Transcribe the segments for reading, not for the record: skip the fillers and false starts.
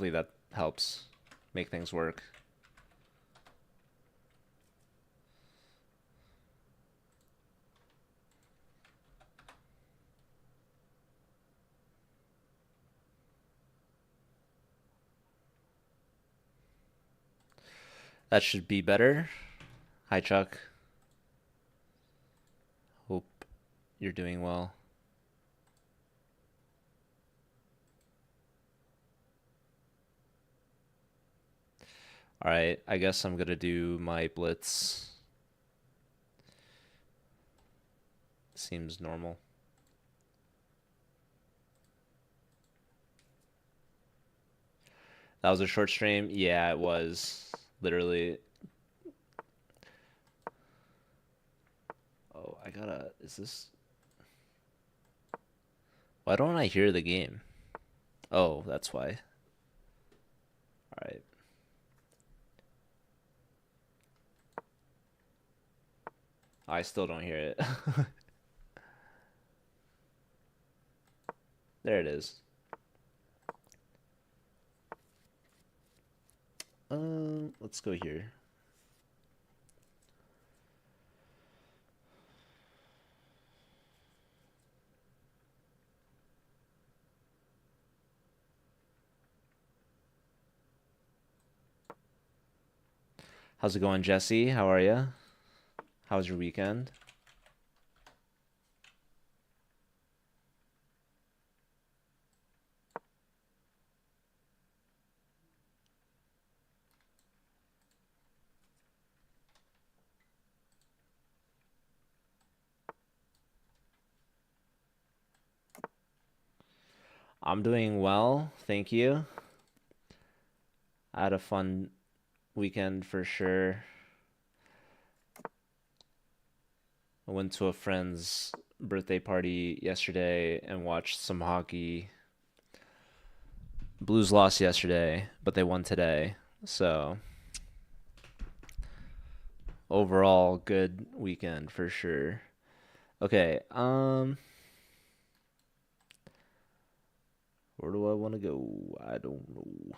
hopefully that helps make things work. That should be better. Hi, Chuck. Hope you're doing well. All right, I guess I'm gonna do my blitz. Seems normal. That was a short stream. Yeah, it was. Literally. Oh, I gotta. Is this. Why don't I hear the game? Oh, that's why. All right. I still don't hear it. There it is. Let's go here. How's it going, Jesse? How are you? How was your weekend? I'm doing well, thank you. I had a fun weekend for sure. I went to a friend's birthday party yesterday and watched some hockey. Blues lost yesterday, but they won today. So, overall good weekend for sure. Okay, where do I want to go? I don't know.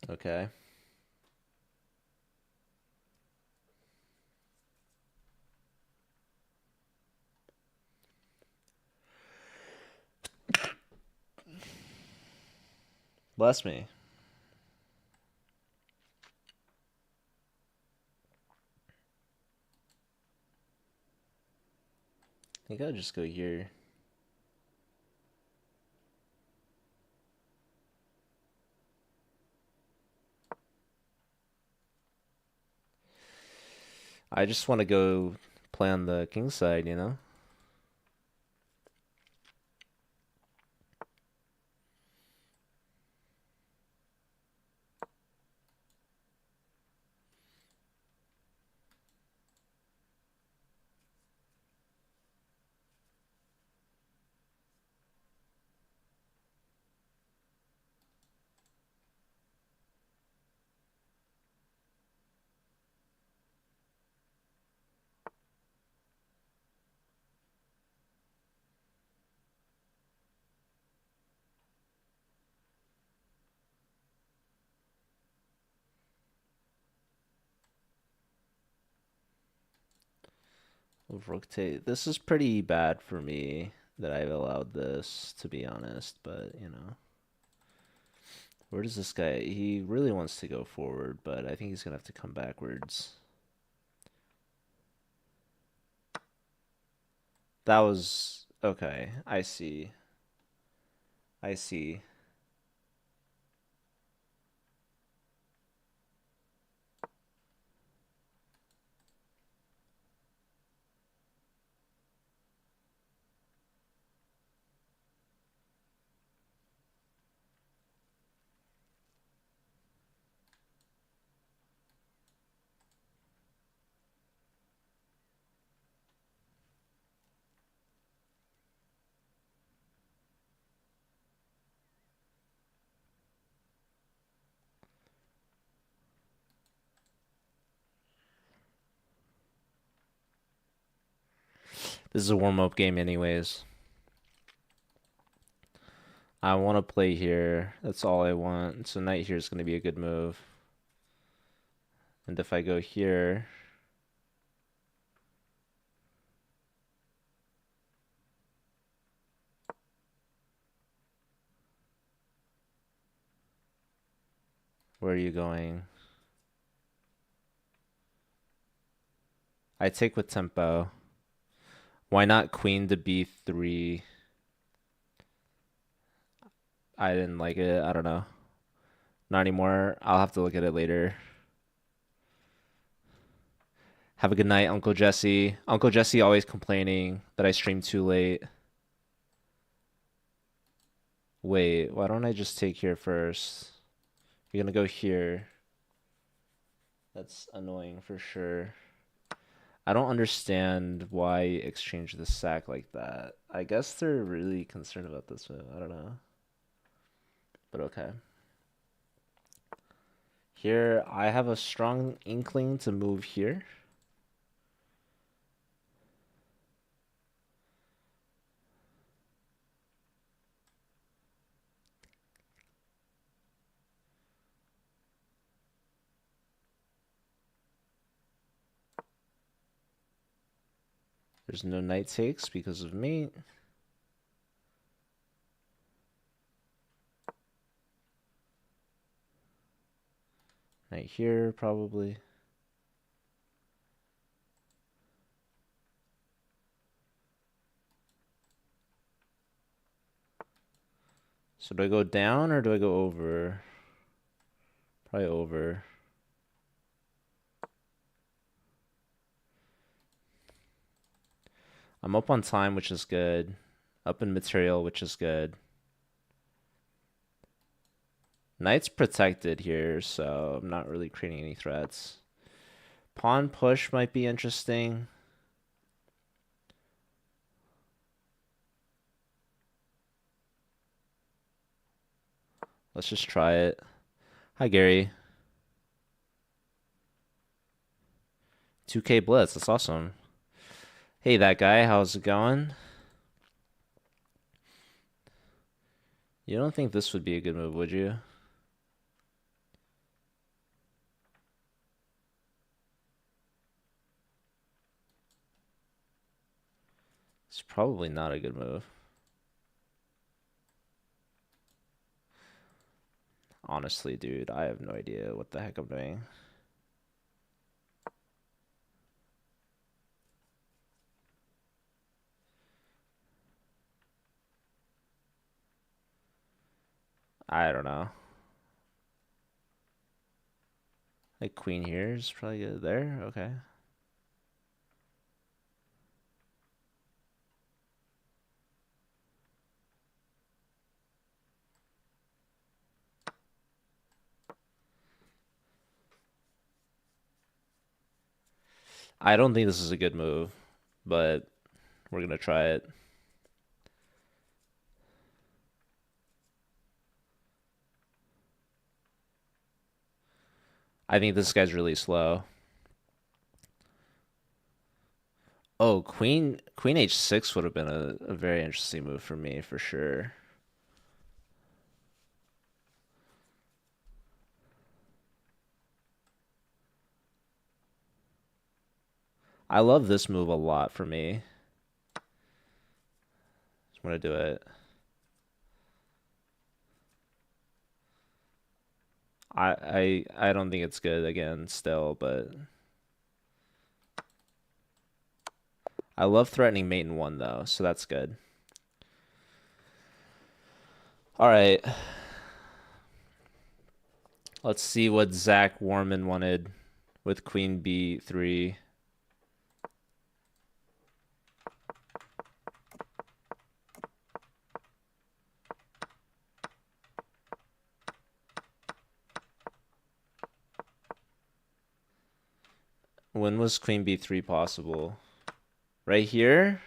Okay. Bless me. I think I'll just go here. I just want to go play on the king side, you know? Rotate. This is pretty bad for me that I've allowed this, to be honest, but you know. Where does this guy? He really wants to go forward, but I think he's gonna have to come backwards. That was okay. I see. I see. This is a warm-up game anyways. I want to play here. That's all I want. So knight here is going to be a good move. And if I go here... Where are you going? I take with tempo. Why not queen to b3? I didn't like it. I don't know. Not anymore. I'll have to look at it later. Have a good night, Uncle Jesse. Uncle Jesse always complaining that I stream too late. Wait, why don't I just take here first? You're gonna go here. That's annoying for sure. I don't understand why exchange the sack like that. I guess they're really concerned about this move. I don't know. But okay. Here, I have a strong inkling to move here. There's no knight takes because of mate. Knight here, probably. So do I go down or do I go over? Probably over. I'm up on time, which is good. Up in material, which is good. Knight's protected here, so I'm not really creating any threats. Pawn push might be interesting. Let's just try it. Hi, Gary. 2K Blitz, that's awesome. Hey, that guy, how's it going? You don't think this would be a good move, would you? It's probably not a good move. Honestly, dude, I have no idea what the heck I'm doing. I don't know. Like queen here is probably good there. Okay. I don't think this is a good move, but we're gonna try it. I think this guy's really slow. Oh, queen h6 would have been a very interesting move for me, for sure. I love this move a lot for me. Just want to do it. I don't think it's good again still, but I love threatening mate in one though, so that's good. All right. Let's see what Zach Warman wanted with queen b3. When was queen b3 possible? Right here?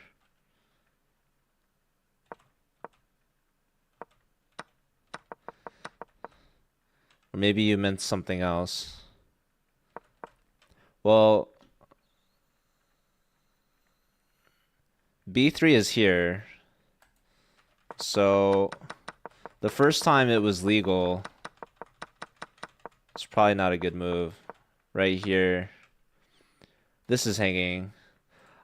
Or maybe you meant something else. Well, b3 is here. So the first time it was legal, it's probably not a good move. Right here. This is hanging.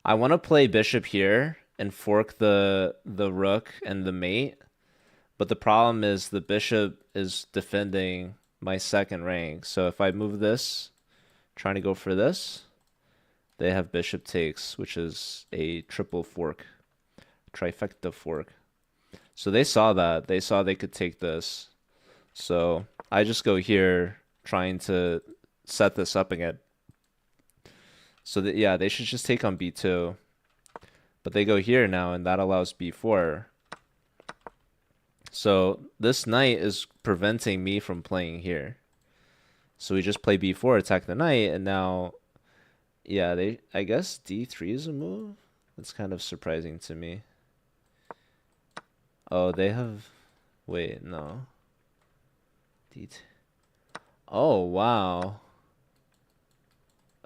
I want to play bishop here and fork the rook and the mate. But the problem is the bishop is defending my second rank. So if I move this, trying to go for this, they have bishop takes, which is a triple fork, trifecta fork. So they saw that. They saw they could take this. So I just go here trying to set this up again. So that, yeah, they should just take on b2. But they go here now, and that allows b4. So this knight is preventing me from playing here. So we just play b4, attack the knight, and now, yeah, I guess d3 is a move? That's kind of surprising to me. Oh, they have, wait, no. d2. Oh, wow.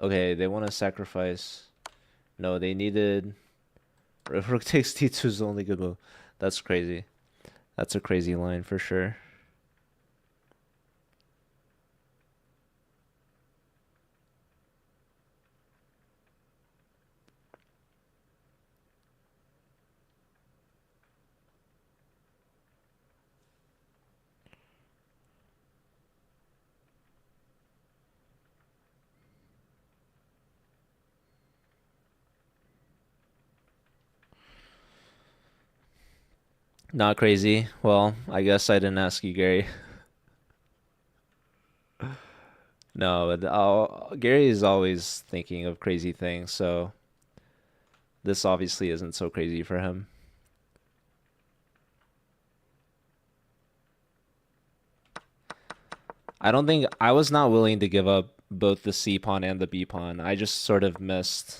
Okay, they want to sacrifice. No, they needed, rook takes d2 is the only good move. That's crazy. That's a crazy line for sure. Not crazy. Well, I guess I didn't ask you, Gary. No, but Gary is always thinking of crazy things, so this obviously isn't so crazy for him. I was not willing to give up both the C pawn and the B pawn. I just sort of missed.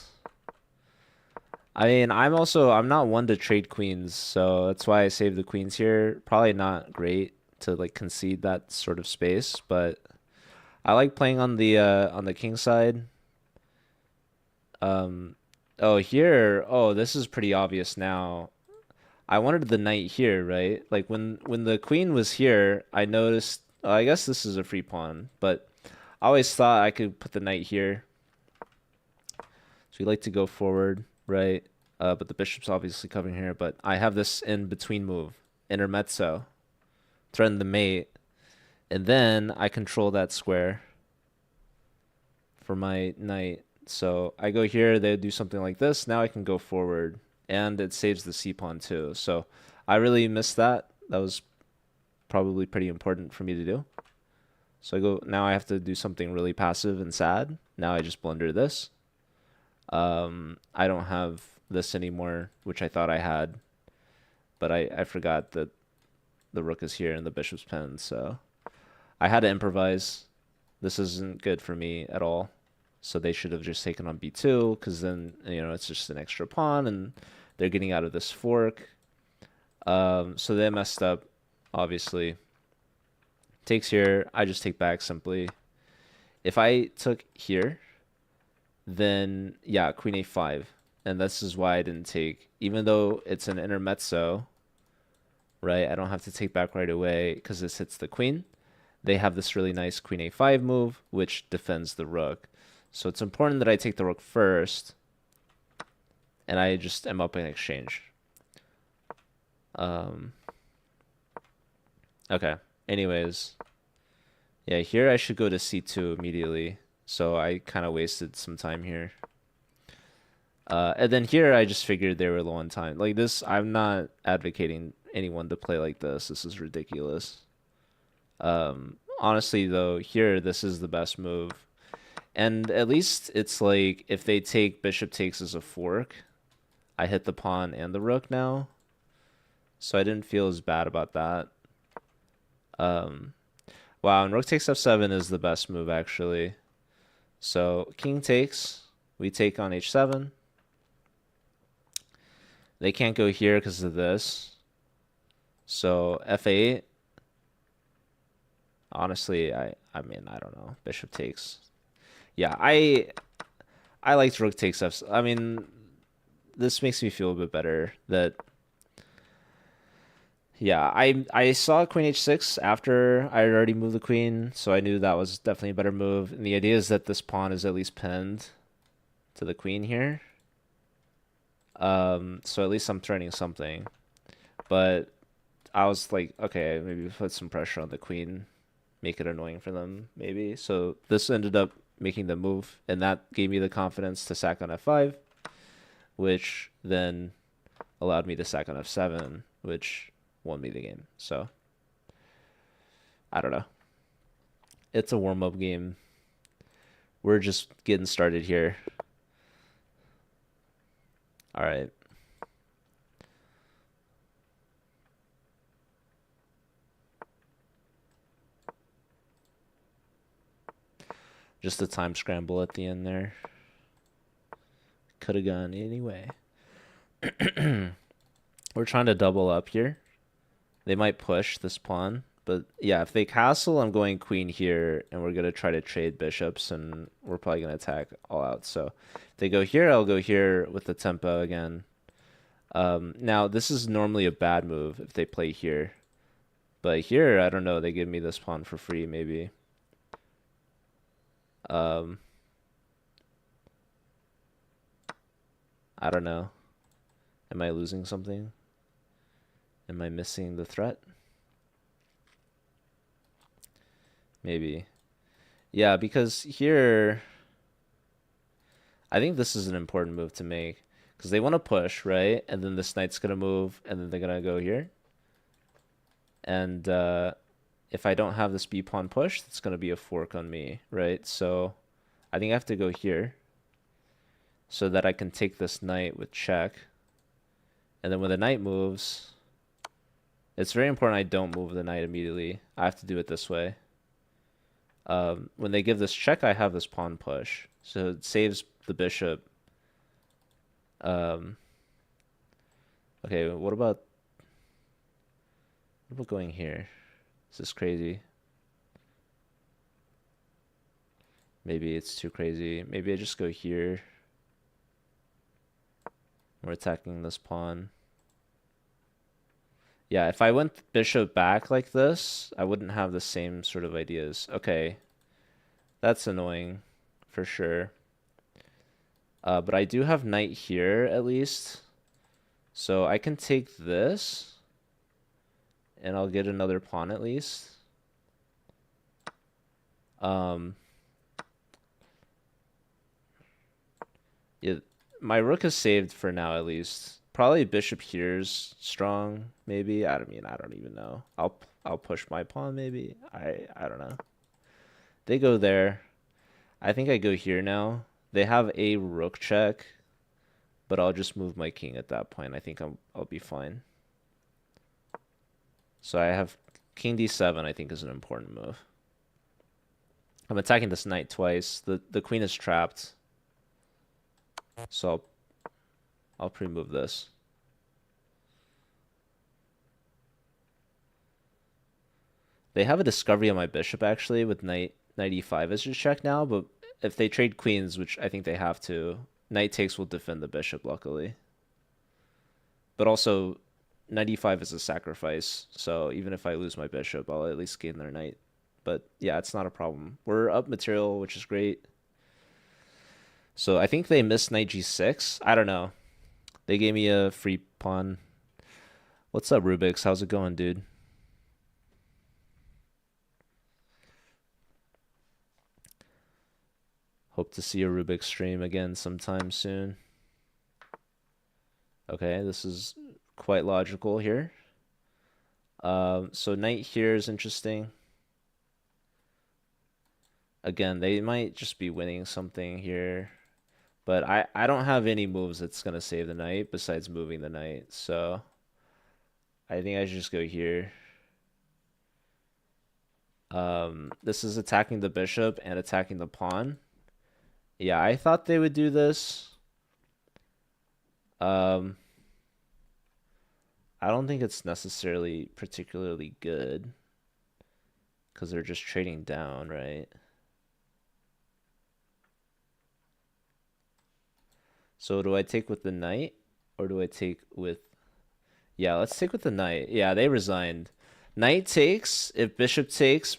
I mean, I'm not one to trade queens, so that's why I saved the queens here. Probably not great to like concede that sort of space, but I like playing on the king side. Oh, here. Oh, this is pretty obvious now. I wanted the knight here, right? Like when the queen was here, I noticed, I guess this is a free pawn, but I always thought I could put the knight here. So we like to go forward, right? But the bishop's obviously covering here, but I have this in between move, intermezzo, threaten the mate, and then I control that square for my knight. So I go here, they do something like this. Now I can go forward, and it saves the c pawn too. So I really missed that. That was probably pretty important for me to do. So I go, now I have to do something really passive and sad. Now I just blunder this. I don't have this anymore, which I thought I had, but I forgot that the rook is here and the bishop's pinned, so I had to improvise. This isn't good for me at all. So they should have just taken on b2, because then, you know, it's just an extra pawn, and they're getting out of this fork. So they messed up, obviously. Takes here, I just take back simply. If I took here, then, yeah, queen a5. And this is why I didn't take, even though it's an intermezzo, right? I don't have to take back right away because this hits the queen. They have this really nice queen a5 move, which defends the rook. So it's important that I take the rook first, and I just am up in exchange. Okay. Anyways, yeah, here I should go to c2 immediately. So I kind of wasted some time here. And then here I just figured they were low on time. Like this, I'm not advocating anyone to play like this. This is ridiculous. Honestly, though, here this is the best move. And at least it's like if they take bishop takes as a fork, I hit the pawn and the rook now. So I didn't feel as bad about that. Wow, and rook takes f7 is the best move, actually. So king takes, we take on h7. They can't go here because of this. So f8. Honestly, I mean, I don't know. Bishop takes. Yeah, I liked rook takes f. I mean, this makes me feel a bit better that yeah, I saw queen h6 after I had already moved the queen, so I knew that was definitely a better move. And the idea is that this pawn is at least pinned to the queen here. So at least I'm threatening something. But I was like, okay, maybe put some pressure on the queen, make it annoying for them, maybe. So this ended up making the move, and that gave me the confidence to sack on f5, which then allowed me to sack on f7, which won me the game. So I don't know. It's a warm-up game. We're just getting started here. All right. Just a time scramble at the end there. Could have gone anyway. We're trying to double up here. They might push this pawn. But yeah, if they castle, I'm going queen here, and we're going to try to trade bishops, and we're probably going to attack all out. So if they go here, I'll go here with the tempo again. Now, this is normally a bad move if they play here. But here, I don't know, they give me this pawn for free, maybe. I don't know. Am I losing something? Am I missing the threat? Maybe. Yeah, because here, I think this is an important move to make. Because they want to push, right? And then this knight's going to move, and then they're going to go here. And if I don't have this b-pawn pushed, it's going to be a fork on me, right? So I think I have to go here so that I can take this knight with check. And then when the knight moves, it's very important I don't move the knight immediately. I have to do it this way. When they give this check, I have this pawn push. So it saves the bishop. Okay, what about going here? Is this crazy? Maybe it's too crazy. Maybe I just go here. We're attacking this pawn. Yeah, if I went bishop back like this, I wouldn't have the same sort of ideas. Okay, that's annoying for sure. But I do have knight here at least. So I can take this, and I'll get another pawn at least. Yeah, my rook is saved for now at least. Probably bishop here's strong, maybe. I don't even know. I'll push my pawn maybe. I don't know. They go there. I think I go here now. They have a rook check, but I'll just move my king at that point. I think I'll be fine. So I have king d7, I think is an important move. I'm attacking this knight twice. The queen is trapped. So I'll pre-move this. They have a discovery on my bishop actually with knight e5 as your check now, but if they trade queens, which I think they have to, knight takes will defend the bishop luckily. But also knight e5 is a sacrifice, so even if I lose my bishop, I'll at least gain their knight. But yeah, it's not a problem. We're up material, which is great. So I think they missed knight g6. I don't know. They gave me a free pawn. What's up, Rubik's? How's it going, dude? Hope to see a Rubik's stream again sometime soon. Okay, this is quite logical here. So knight here is interesting. Again, they might just be winning something here. But I don't have any moves that's going to save the knight besides moving the knight. So I think I should just go here. This is attacking the bishop and attacking the pawn. Yeah, I thought they would do this. I don't think it's necessarily particularly good because they're just trading down, right? So do I take with the knight? Or do I take with... Yeah, let's take with the knight. Yeah, they resigned. Knight takes. If bishop takes,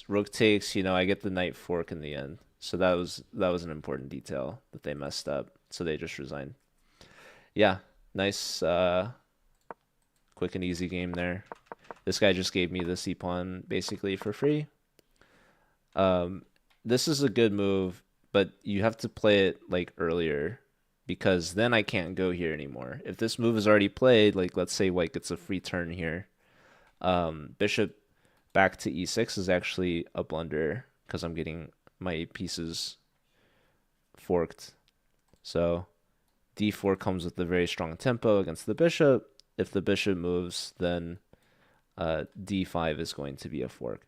rook takes, I get the knight fork in the end. So that was an important detail that they messed up. So they just resigned. Yeah, nice quick and easy game there. This guy just gave me the c pawn basically for free. This is a good move, but you have to play it like earlier because then I can't go here anymore. If this move is already played, like let's say white gets a free turn here, bishop back to e6 is actually a blunder because I'm getting my pieces forked. So d4 comes with a very strong tempo against the bishop. If the bishop moves, then d5 is going to be a fork.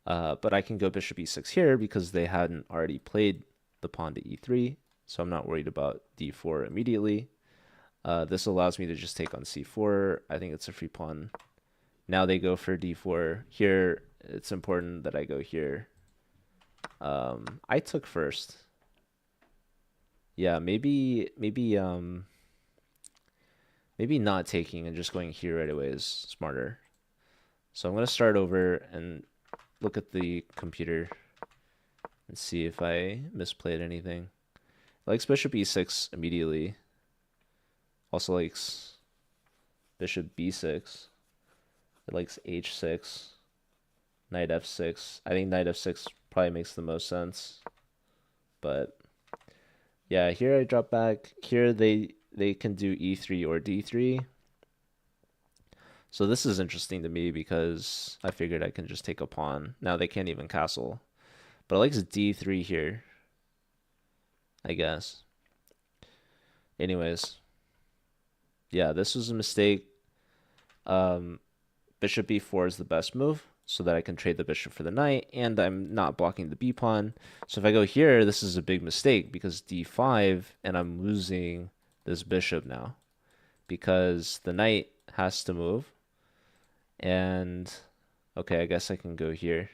But I can go bishop e6 here because they hadn't already played the pawn to e3, so I'm not worried about d4 immediately. This allows me to just take on c4. I think it's a free pawn. Now they go for d4. Here, it's important that I go here. I took first. Yeah, maybe not taking and just going here right away is smarter. So I'm going to start over and look at the computer and see if I misplayed anything. It likes bishop e6 immediately. Also likes bishop b6. It likes h6, knight f6. I think knight f6 probably makes the most sense. But yeah, here I drop back. Here they can do e3 or d3. So this is interesting to me because I figured I can just take a pawn. Now they can't even castle. But it likes d3 here, I guess. Anyways, yeah, this was a mistake. Bishop b4 is the best move so that I can trade the bishop for the knight, and I'm not blocking the b pawn. So if I go here, this is a big mistake because d5, and I'm losing this bishop now because the knight has to move. And okay, I guess I can go here.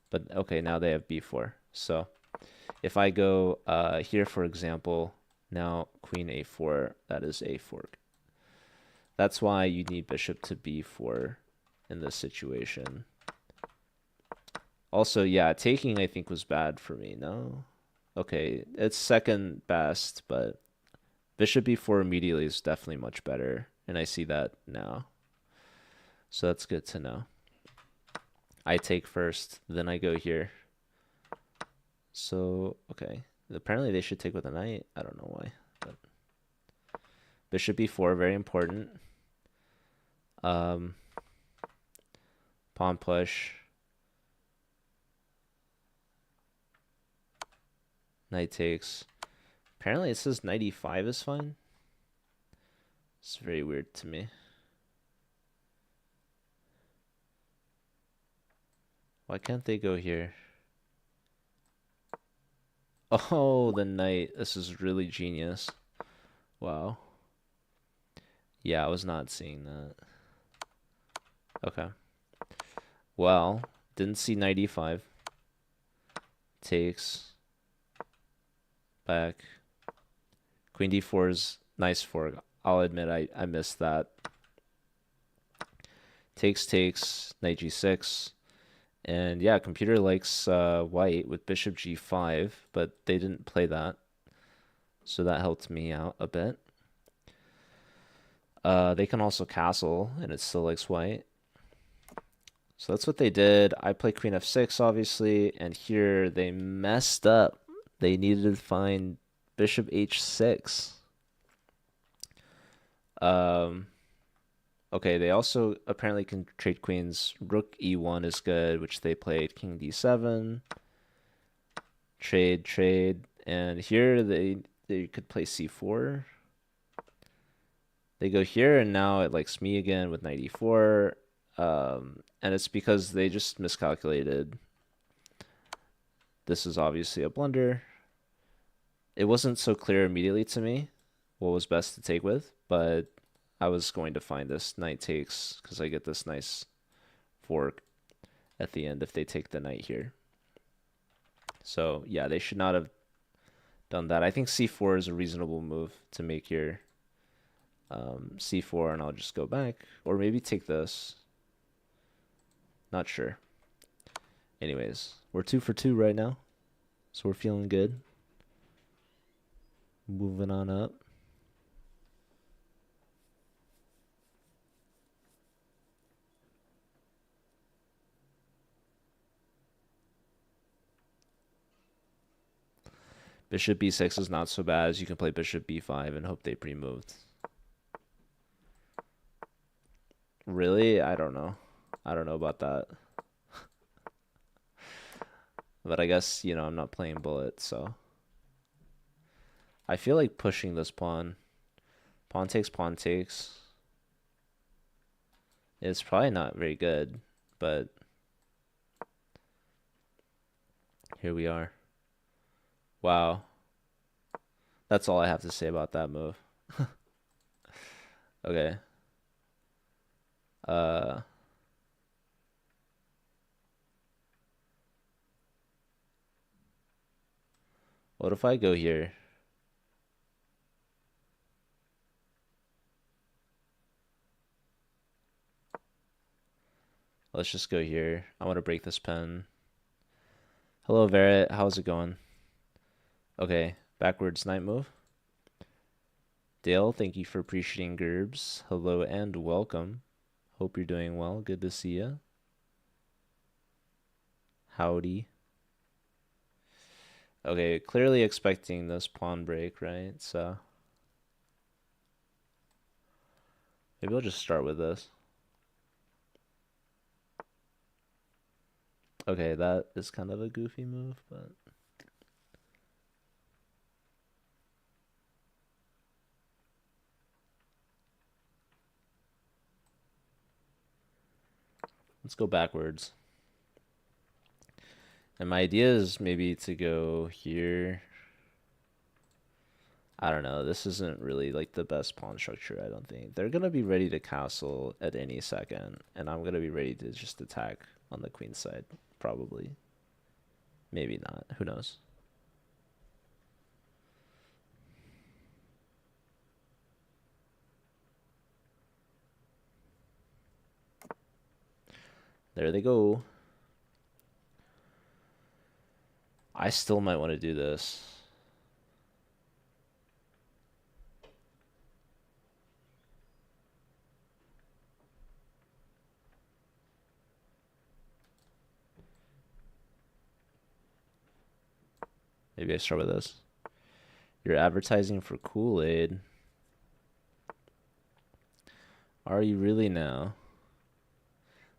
But okay, now they have b4. So if I go here, for example, now queen a4, that is a fork. That's why you need bishop to b4 in this situation. Also, yeah, taking I think was bad for me. No? Okay, it's second best, but bishop b4 immediately is definitely much better, and I see that now. So that's good to know. I take first, then I go here. So, okay. Apparently they should take with a knight. I don't know why. But bishop b4, very important. Pawn push. Knight takes. Apparently it says knight e5 is fine. It's very weird to me. Why can't they go here? Oh, the knight. This is really genius. Wow. Yeah, I was not seeing that. Okay. Well, didn't see knight e5. Takes. Back. Queen d4 is nice fork. I'll admit I missed that. Takes, knight g6. And yeah, computer likes white with bishop g5, but they didn't play that. So that helped me out a bit. They can also castle, and it still likes white. So that's what they did. I play queen f6, obviously, and here they messed up. They needed to find bishop h6. Okay, they also apparently can trade queens. Rook e1 is good, which they played. King d7. Trade. And here they could play c4. They go here, and now it likes me again with knight e4. And it's because they just miscalculated. This is obviously a blunder. It wasn't so clear immediately to me what was best to take with, but I was going to find this knight takes because I get this nice fork at the end if they take the knight here. So yeah, they should not have done that. I think c4 is a reasonable move to make here. C4, and I'll just go back. Or maybe take this. Not sure. Anyways, we're 2 for 2 right now. So we're feeling good. Moving on up. Bishop b6 is not so bad, as you can play bishop b5 and hope they pre-moved. Really? I don't know. I don't know about that. But I guess, you know, I'm not playing bullet, so. I feel like pushing this pawn. Pawn takes. It's probably not very good, but here we are. Wow. That's all I have to say about that move. Okay. What if I go here? Let's just go here. I want to break this pen. Hello, Verret. How's it going? Okay, backwards knight move. Dale, thank you for appreciating Gerbs. Hello and welcome. Hope you're doing well. Good to see you. Howdy. Okay, clearly expecting this pawn break, right? So maybe I'll just start with this. Okay, that is kind of a goofy move, but let's go backwards. And my idea is maybe to go here. I don't know. This isn't really like the best pawn structure, I don't think. They're going to be ready to castle at any second, and I'm going to be ready to just attack on the queen side, probably. Maybe not. Who knows? There they go. I still might want to do this. Maybe I start with this. You're advertising for Kool-Aid. Are you really now?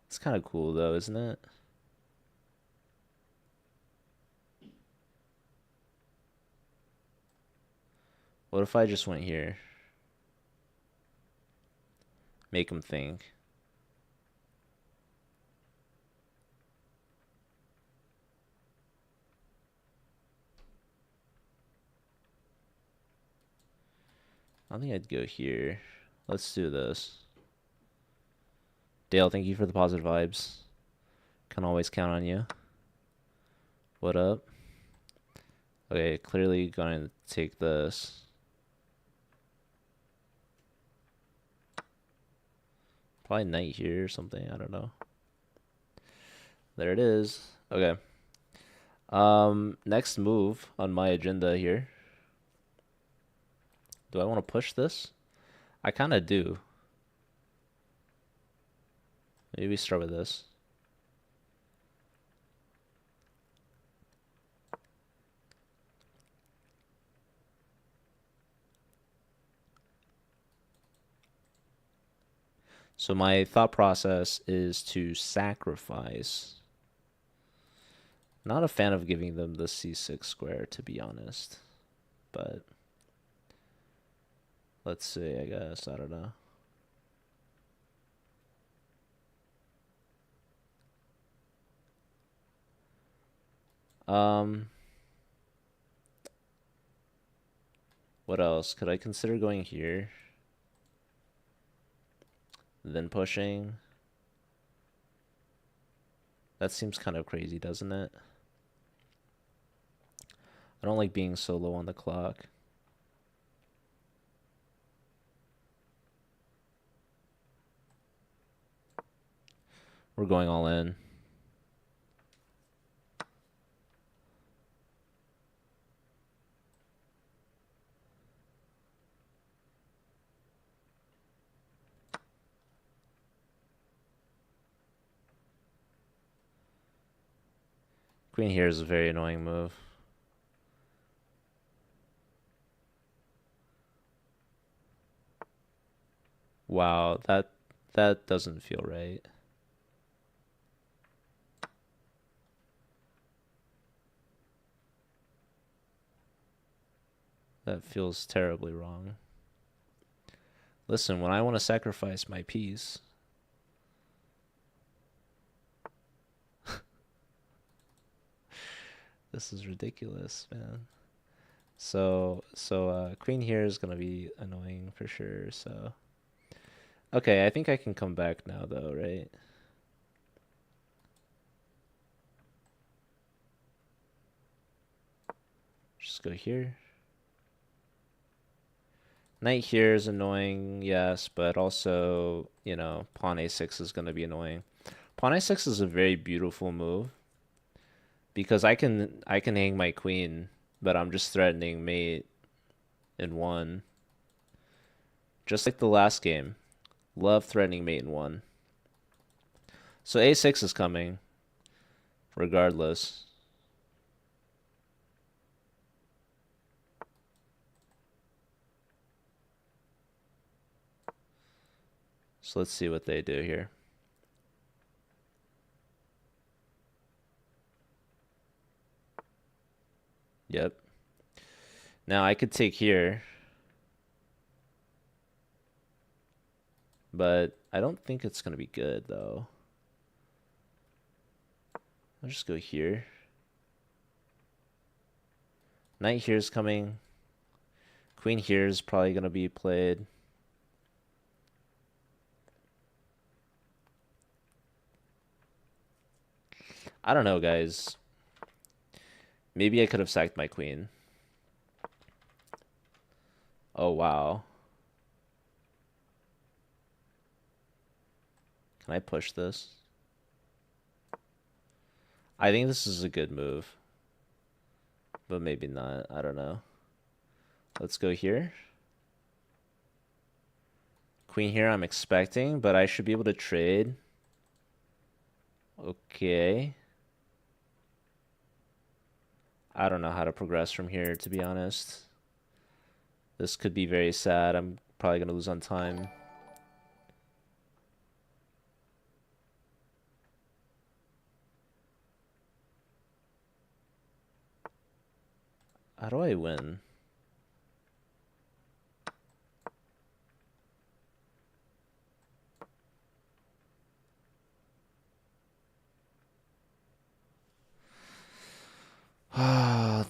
It's kind of cool though, isn't it? What if I just went here? Make them think. I think I'd go here. Let's do this. Dale, thank you for the positive vibes. Can always count on you. What up? Okay, clearly going to take this. Probably knight here or something. I don't know. There it is. Okay. Next move on my agenda here. Do I want to push this? I kind of do. Maybe we start with this. So my thought process is to sacrifice. Not a fan of giving them the c6 square, to be honest. But let's see, I guess. I don't know. What else? Could I consider going here? Then pushing? That seems kind of crazy, doesn't it? I don't like being so low on the clock. We're going all in. Queen here is a very annoying move. Wow, that doesn't feel right. That feels terribly wrong. Listen, when I want to sacrifice my piece, this is ridiculous, man. So queen here is gonna be annoying for sure. So okay, I think I can come back now though, right? Just go here. Knight here is annoying, yes, but also, you know, pawn a6 is gonna be annoying. Pawn a6 is a very beautiful move because I can hang my queen, but I'm just threatening mate in one. Just like the last game. Love threatening mate in one. So a6 is coming, regardless. So let's see what they do here. Yep. Now I could take here, but I don't think it's going to be good though. I'll just go here. Knight here is coming. Queen here is probably going to be played. I don't know, guys. Maybe I could have sacked my queen. Oh, wow. Can I push this? I think this is a good move. But maybe not. I don't know. Let's go here. Queen here I'm expecting, but I should be able to trade. Okay. I don't know how to progress from here, to be honest. This could be very sad. I'm probably going to lose on time. How do I win?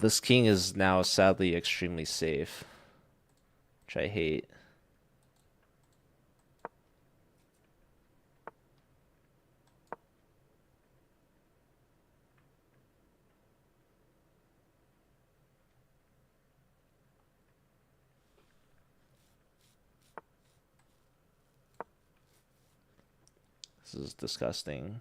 This king is now sadly extremely safe, which I hate. This is disgusting.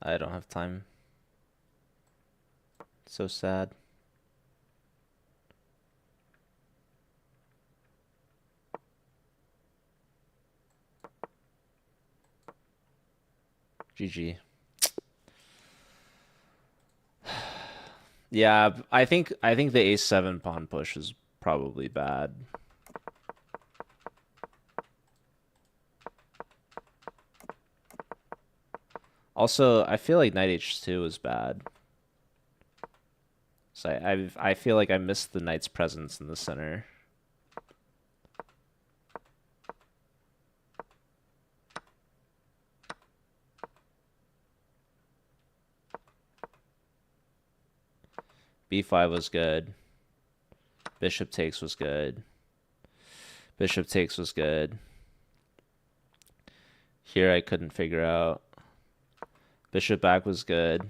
I don't have time. So sad. GG. Yeah, I think the a7 pawn push is probably bad. Also, I feel like knight h2 is bad. So I feel like I missed the knight's presence in the center. B5 was good. Bishop takes was good. Bishop takes was good. Here I couldn't figure out. Bishop back was good.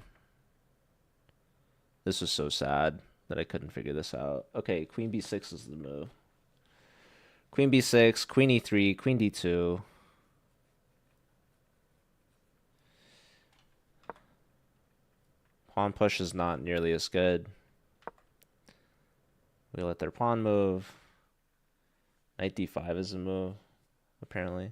This was so sad that I couldn't figure this out. Okay, queen b6 is the move. Queen b6, queen e3, queen d2. Pawn push is not nearly as good. We let their pawn move. Knight d5 is a move, apparently.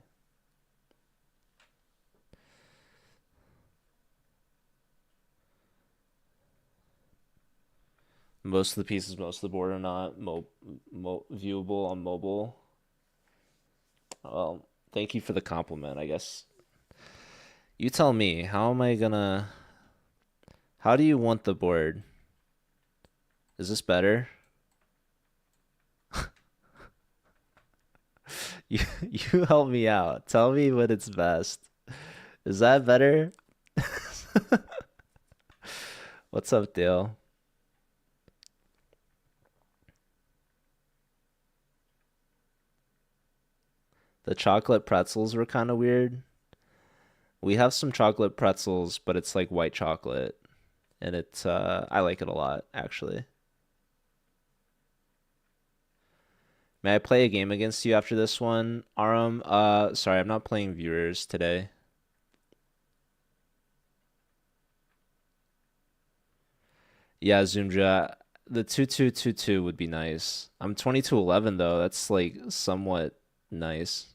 Most of the pieces, most of the board are not viewable on mobile. Well, thank you for the compliment, I guess. You tell me, how am I gonna... How do you want the board? Is this better? You help me out. Tell me when it's best. Is that better? What's up, Dale? The chocolate pretzels were kind of weird. We have some chocolate pretzels, but it's like white chocolate. And it's I like it a lot, actually. May I play a game against you after this one? Aram, sorry, I'm not playing viewers today. Yeah, Zoomja, the 2222 would be nice. I'm 2211 though. That's like somewhat nice.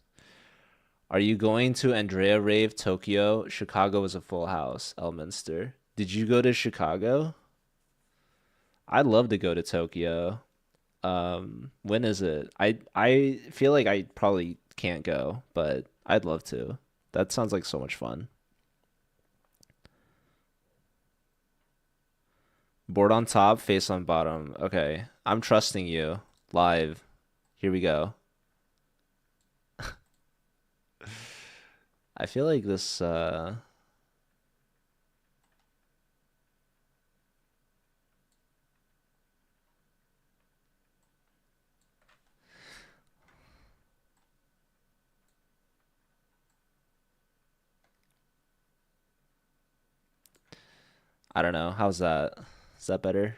Are you going to Andrea Rave Tokyo? Chicago is a full house. Elminster. Did you go to Chicago? I'd love to go to Tokyo. When is it? I feel like I probably can't go, but I'd love to. That sounds like so much fun. Board on top, face on bottom. Okay, I'm trusting you. Live. Here we go. I feel like this I don't know. How's that? Is that better?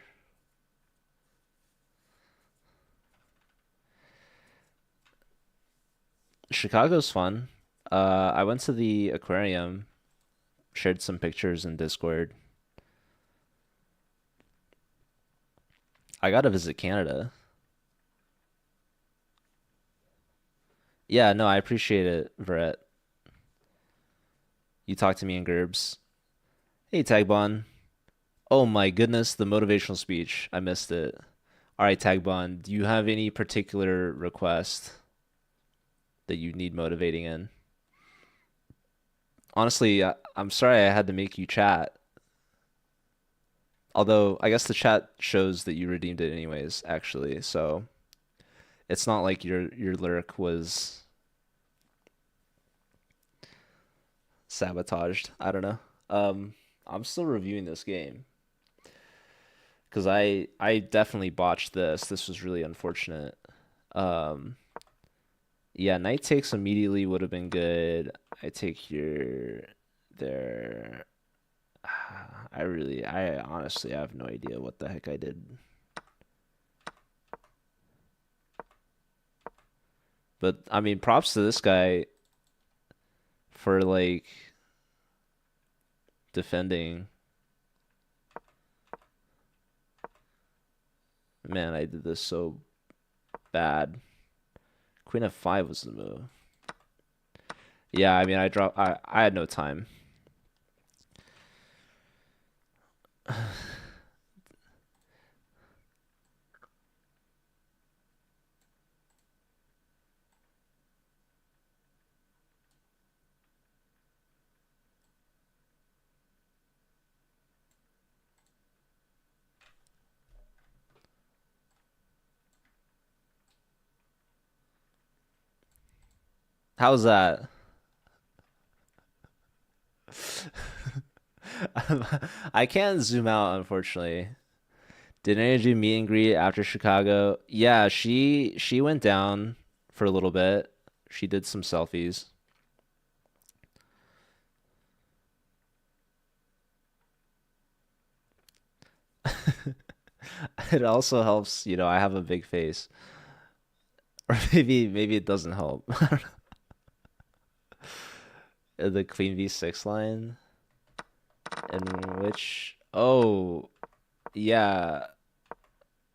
Chicago's fun. I went to the aquarium, shared some pictures in Discord. I gotta visit Canada. Yeah, no, I appreciate it, Brett. You talked to me in Gerbs. Hey, Tagbon. Oh my goodness, the motivational speech. I missed it. All right, Tagbon, do you have any particular request that you need motivating in? Honestly, I'm sorry I had to make you chat. Although I guess the chat shows that you redeemed it anyways, actually. So it's not like your lurk was sabotaged. I don't know. I'm still reviewing this game because I definitely botched this. This was really unfortunate. Um, yeah, knight takes immediately would have been good. I take here, there. I honestly have no idea what the heck I did. But I mean, props to this guy for like defending. Man, I did this so bad. Queen f5 was the move. Yeah, I mean, I had no time. How's that? I can't zoom out, unfortunately. Did Energy meet and greet after Chicago? Yeah, she went down for a little bit. She did some selfies. It also helps, I have a big face. Or maybe it doesn't help. The Queen V6 line, in which, oh, yeah,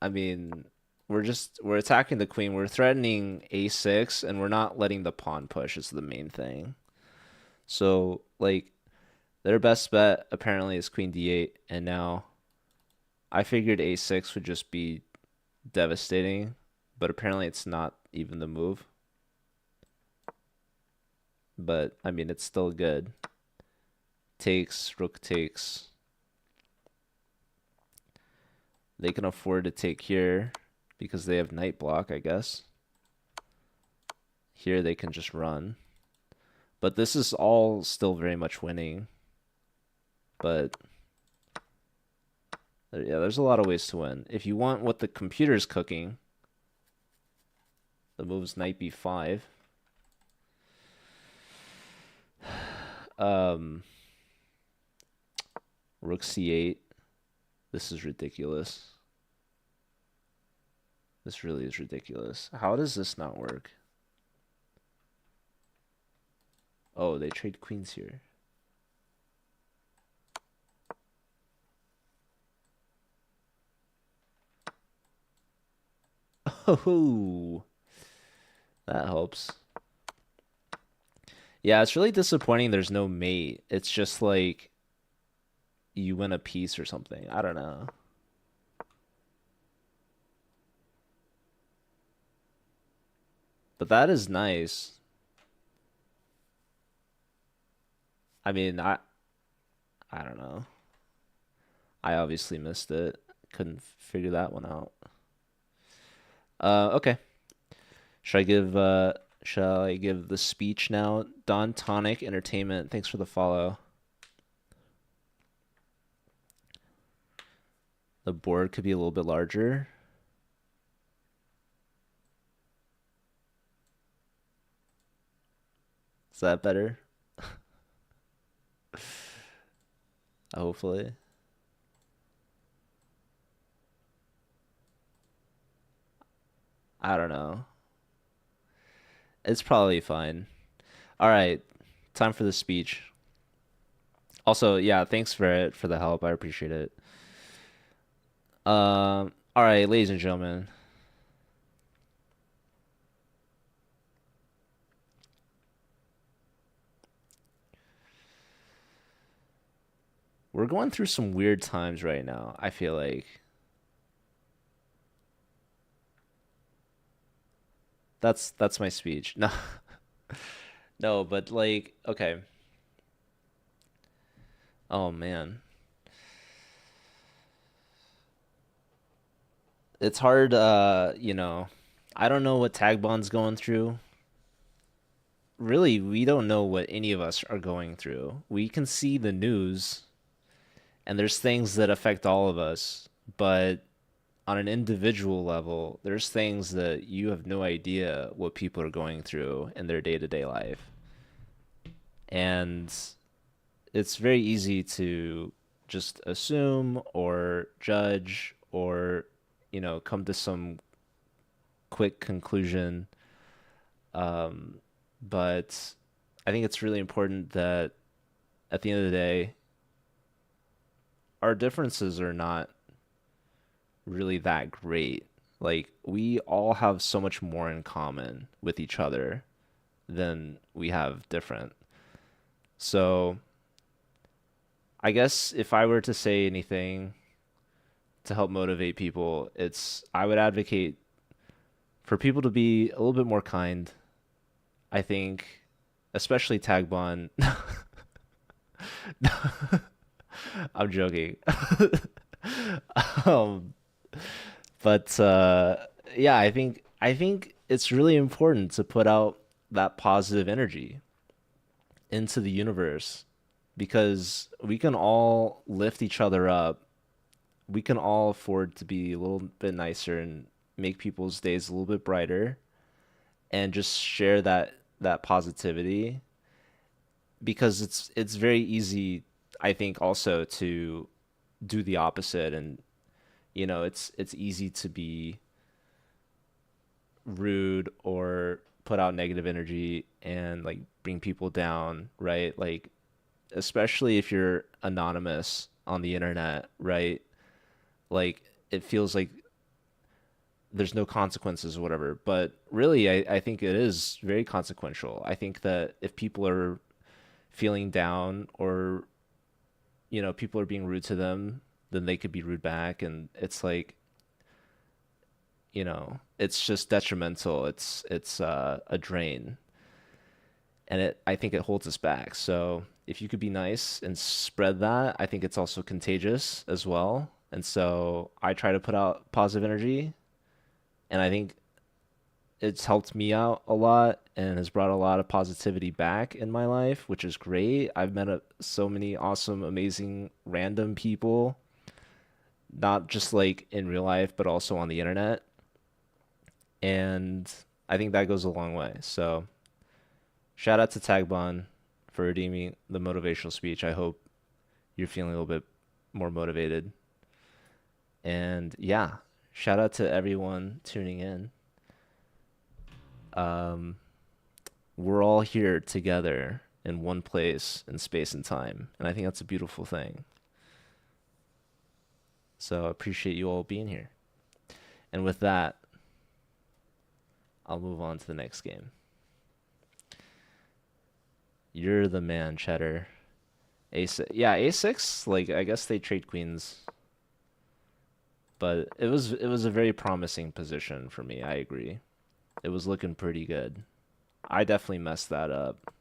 I mean, we're attacking the queen. We're threatening a6, and we're not letting the pawn push is the main thing. So, like, their best bet apparently is queen d8, and now I figured a6 would just be devastating, but apparently it's not even the move. But I mean, it's still good. Takes, rook takes. They can afford to take here because they have knight block, I guess. Here they can just run. But this is all still very much winning. But yeah, there's a lot of ways to win. If you want what the computer's cooking, the move's knight b5. Rook c8. This is ridiculous. This really is ridiculous. How does this not work? Oh, they trade queens here. Oh, that helps. Yeah, it's really disappointing there's no mate. It's just like you win a piece or something. I don't know. But that is nice. I mean, I don't know. I obviously missed it. Couldn't figure that one out. Okay. Shall I give the speech now? Don Tonic Entertainment, thanks for the follow. The board could be a little bit larger. Is that better? Hopefully. I don't know. It's probably fine. All right, time for the speech. Also, yeah, thanks for the help. I appreciate it. All right, ladies and gentlemen. We're going through some weird times right now, I feel like. That's my speech. No. No, but like, okay. Oh man. It's hard, I don't know what Tagbon's going through. Really, we don't know what any of us are going through. We can see the news, and there's things that affect all of us, but on an individual level, there's things that you have no idea what people are going through in their day-to-day life. And it's very easy to just assume or judge or, come to some quick conclusion. But I think it's really important that at the end of the day, our differences are not really that great. Like, we all have so much more in common with each other than we have different. So, I guess if I were to say anything to help motivate people, I would advocate for people to be a little bit more kind. I think, especially Tagbon. I'm joking. um, but yeah, I think it's really important to put out that positive energy into the universe because we can all lift each other up we can all afford to be a little bit nicer and make people's days a little bit brighter and just share that positivity because it's very easy, I think, also to do the opposite. And it's easy to be rude or put out negative energy and like bring people down, right? Like especially if you're anonymous on the internet, right? Like it feels like there's no consequences or whatever. But really, I think it is very consequential. I think that if people are feeling down or, people are being rude to them, then they could be rude back. And it's like, it's just detrimental. It's a drain. And I think it holds us back. So if you could be nice and spread that, I think it's also contagious as well. And so I try to put out positive energy, and I think it's helped me out a lot and has brought a lot of positivity back in my life, which is great. I've met so many awesome, amazing, random people, not just like in real life, but also on the internet. And I think that goes a long way. So shout out to Tagbon for redeeming the motivational speech. I hope you're feeling a little bit more motivated. And yeah, shout out to everyone tuning in. Um, we're all here together in one place in space and time. And I think that's a beautiful thing. So I appreciate you all being here. And with that, I'll move on to the next game. You're the man, Cheddar. A6, yeah, A6. Like I guess they trade queens, but it was a very promising position for me. I agree. It was looking pretty good. I definitely messed that up,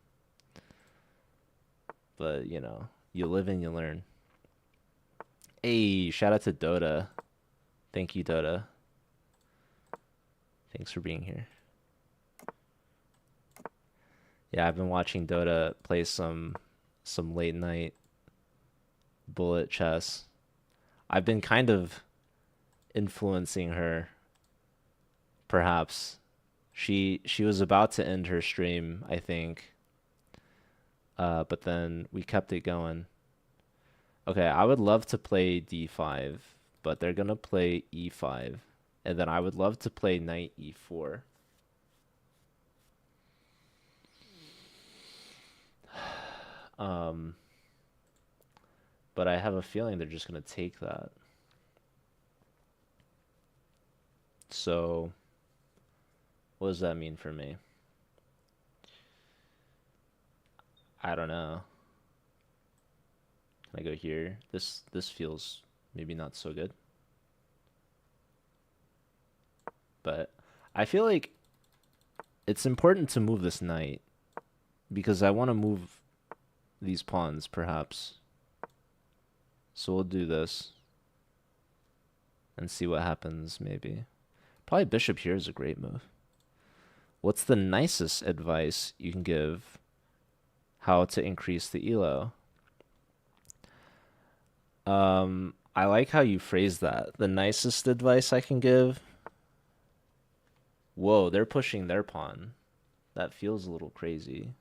but you live and you learn. Hey, shout out to Dota. Thank you, Dota. Thanks for being here. Yeah, I've been watching Dota play some late night bullet chess. I've been kind of influencing her, perhaps. She was about to end her stream, I think. But then we kept it going. Okay, I would love to play D5, but they're gonna play E5. And then I would love to play knight E4. Um, but I have a feeling they're just gonna take that. So, what does that mean for me? I don't know. Can I go here? This feels maybe not so good. But I feel like it's important to move this knight because I want to move these pawns, perhaps. So we'll do this and see what happens, maybe. Probably bishop here is a great move. What's the nicest advice you can give how to increase the elo? I like how you phrase that. The nicest advice I can give. Whoa, they're pushing their pawn. That feels a little crazy.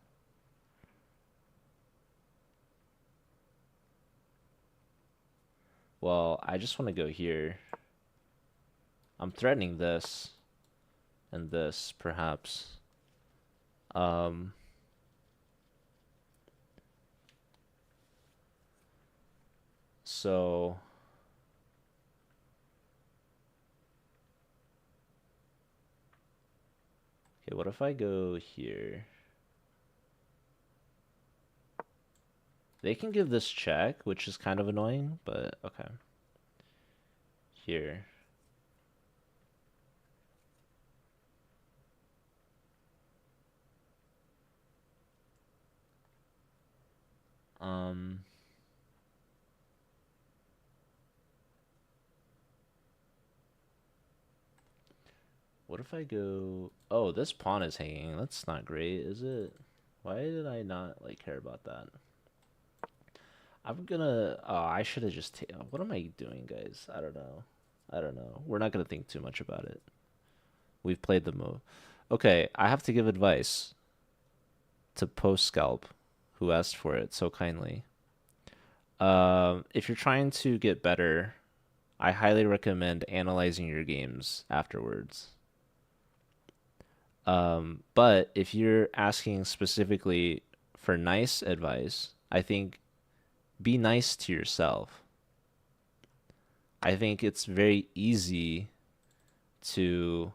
Well, I just want to go here. I'm threatening this and this, perhaps. So okay, what if I go here? They can give this check, which is kind of annoying, but okay. Here. Um, what if I go... Oh, this pawn is hanging. That's not great, is it? Why did I not, like, care about that? I'm gonna. Oh, I should have just. What am I doing, guys? I don't know. I don't know. We're not gonna think too much about it. We've played the move. Okay, I have to give advice to Post Scalp, who asked for it so kindly. If you're trying to get better, I highly recommend analyzing your games afterwards. But if you're asking specifically for nice advice, I think be nice to yourself. I think it's very easy to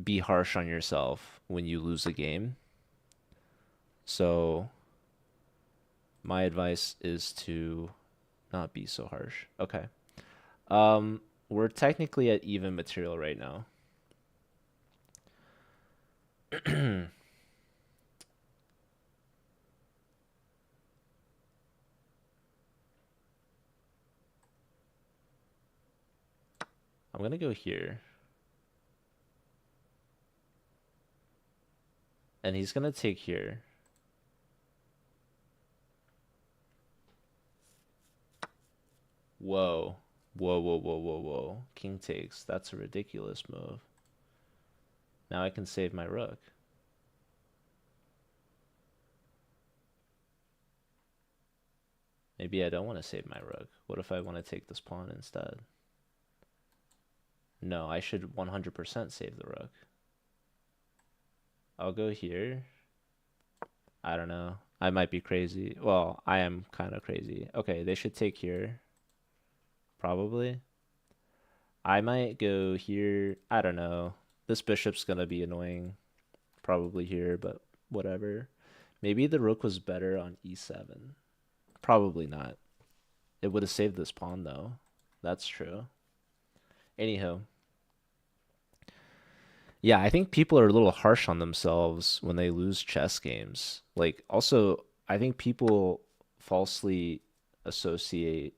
be harsh on yourself when you lose a game. So my advice is to not be so harsh. Okay. We're technically at even material right now. I'm gonna go here. And he's gonna take here. Whoa. Whoa, whoa, whoa, whoa, whoa. King takes. That's a ridiculous move. Now I can save my rook. Maybe I don't want to save my rook. What if I want to take this pawn instead? No, I should 100% save the rook. I'll go here. I don't know. I might be crazy. Well, I am kind of crazy. Okay, they should take here. Probably. I might go here. I don't know. This bishop's gonna be annoying. Probably here, but whatever. Maybe the rook was better on e7. Probably not. It would have saved this pawn, though. That's true. Anyhow. Yeah, I think people are a little harsh on themselves when they lose chess games. Like, also, I think people falsely associate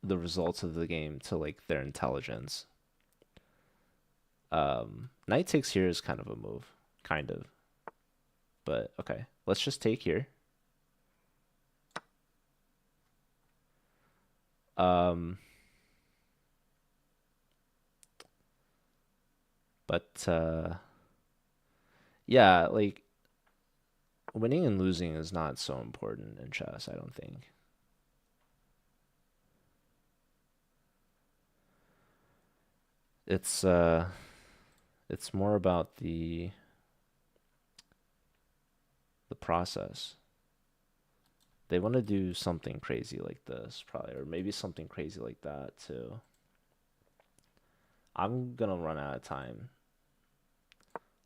the results of the game to like their intelligence. Knight takes here is kind of a move, kind of. But okay, let's just take here. Um, but yeah, like winning and losing is not so important in chess, I don't think. It's it's more about the process. They want to do something crazy like this, probably, or maybe something crazy like that too. I'm gonna run out of time.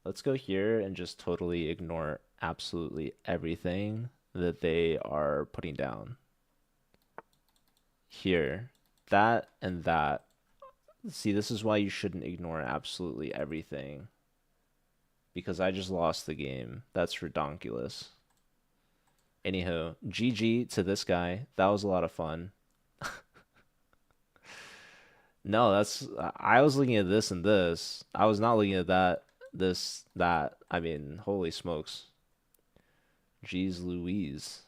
Let's go here and just totally ignore absolutely everything that they are putting down. Here, that and that. See, this is why you shouldn't ignore absolutely everything. Because I just lost the game. That's redonkulous. Anyhow, GG to this guy. That was a lot of fun. No, that's I was looking at this and this. I was not looking at that, this, that. I mean, holy smokes. Jeez Louise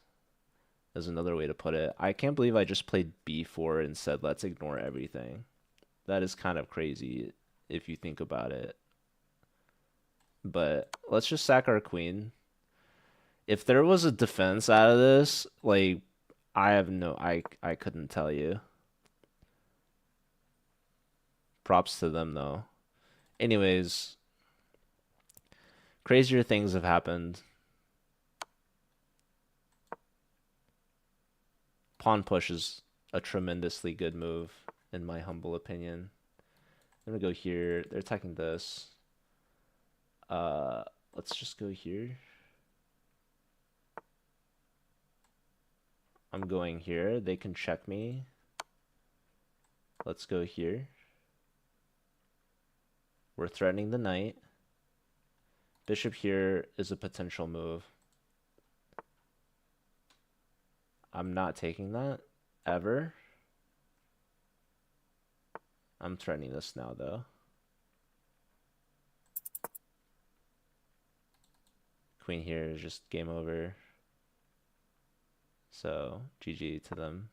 is another way to put it. I can't believe I just played B4 and said let's ignore everything. That is kind of crazy if you think about it. But let's just sack our queen. If there was a defense out of this, like I couldn't tell you. Props to them though. Anyways, crazier things have happened. Pawn push is a tremendously good move, in my humble opinion. I'm gonna go here. They're attacking this. Uh, let's just go here. I'm going here. They can check me. Let's go here. We're threatening the knight. Bishop here is a potential move. I'm not taking that, ever. I'm threatening this now, though. Queen here is just game over. So GG to them.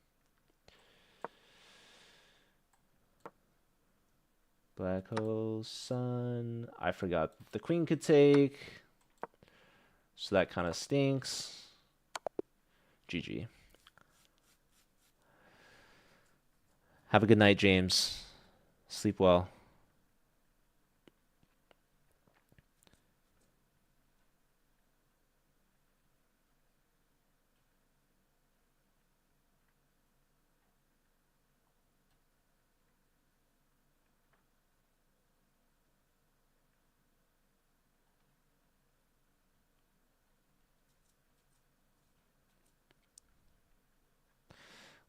Black hole sun. I forgot the queen could take. So that kind of stinks. GG. Have a good night, James. Sleep well.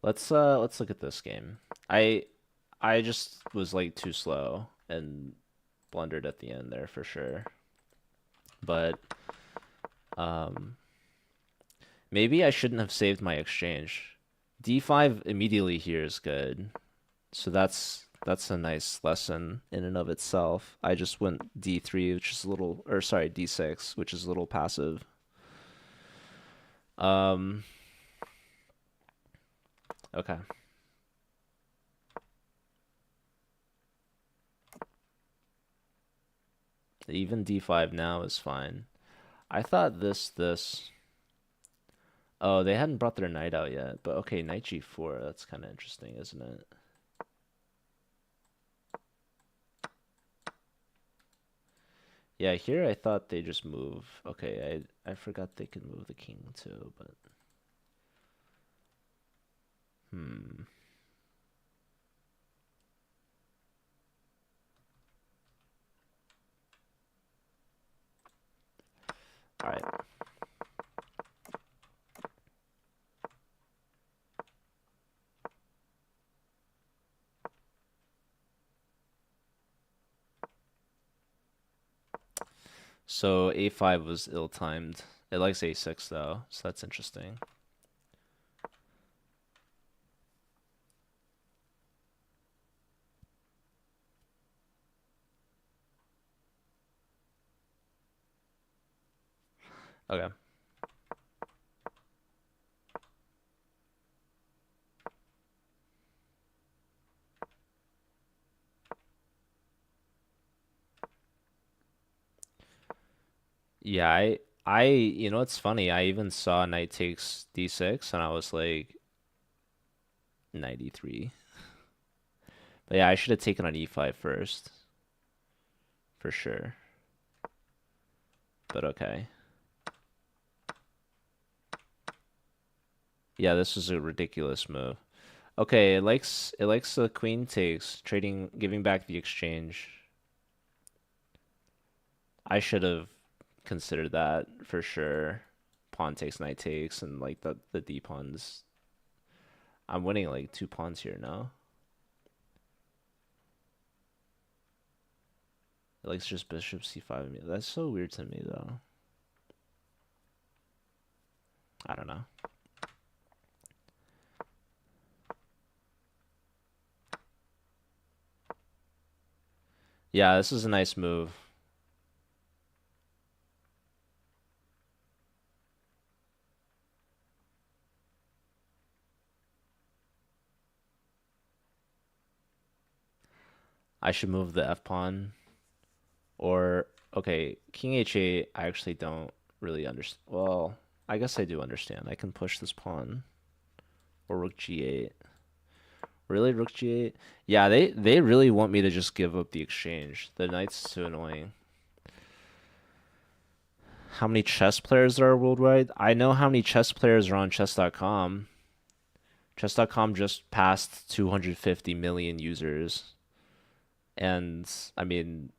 Let's look at this game. I just was like too slow and blundered at the end there for sure. But um maybe I shouldn't have saved my exchange. D5 immediately here is good. So that's a nice lesson in and of itself. I just went D3, which is a little, or sorry, D6, which is a little passive. Okay. Even D5 now is fine. I thought this. Oh, they hadn't brought their knight out yet, but okay, knight G4, that's kind of interesting, isn't it? Yeah, here I thought they just move. Okay, I forgot they could move the king too, but hmm. All right. So A5 was ill-timed. It likes A6 though, so that's interesting. Okay. Yeah, you know, it's funny. I even saw knight takes D6 and I was like 93. But yeah, I should have taken on E5 first. For sure. But okay. Yeah, this was a ridiculous move. Okay, it likes the queen takes, trading, giving back the exchange. I should have considered that for sure. Pawn takes, knight takes, and like the D pawns. I'm winning like 2 pawns here now. It likes just bishop c5. That's so weird to me though. I don't know. Yeah, this is a nice move. I should move the f pawn. Or, okay, king h8, I actually don't really understand. Well, I guess I do understand. I can push this pawn. Or rook g8. Really, rook g8? Yeah, they really want me to just give up the exchange. The knight's too annoying. How many chess players there are worldwide? I know how many chess players are on chess.com. Chess.com just passed 250 million users. And, I mean,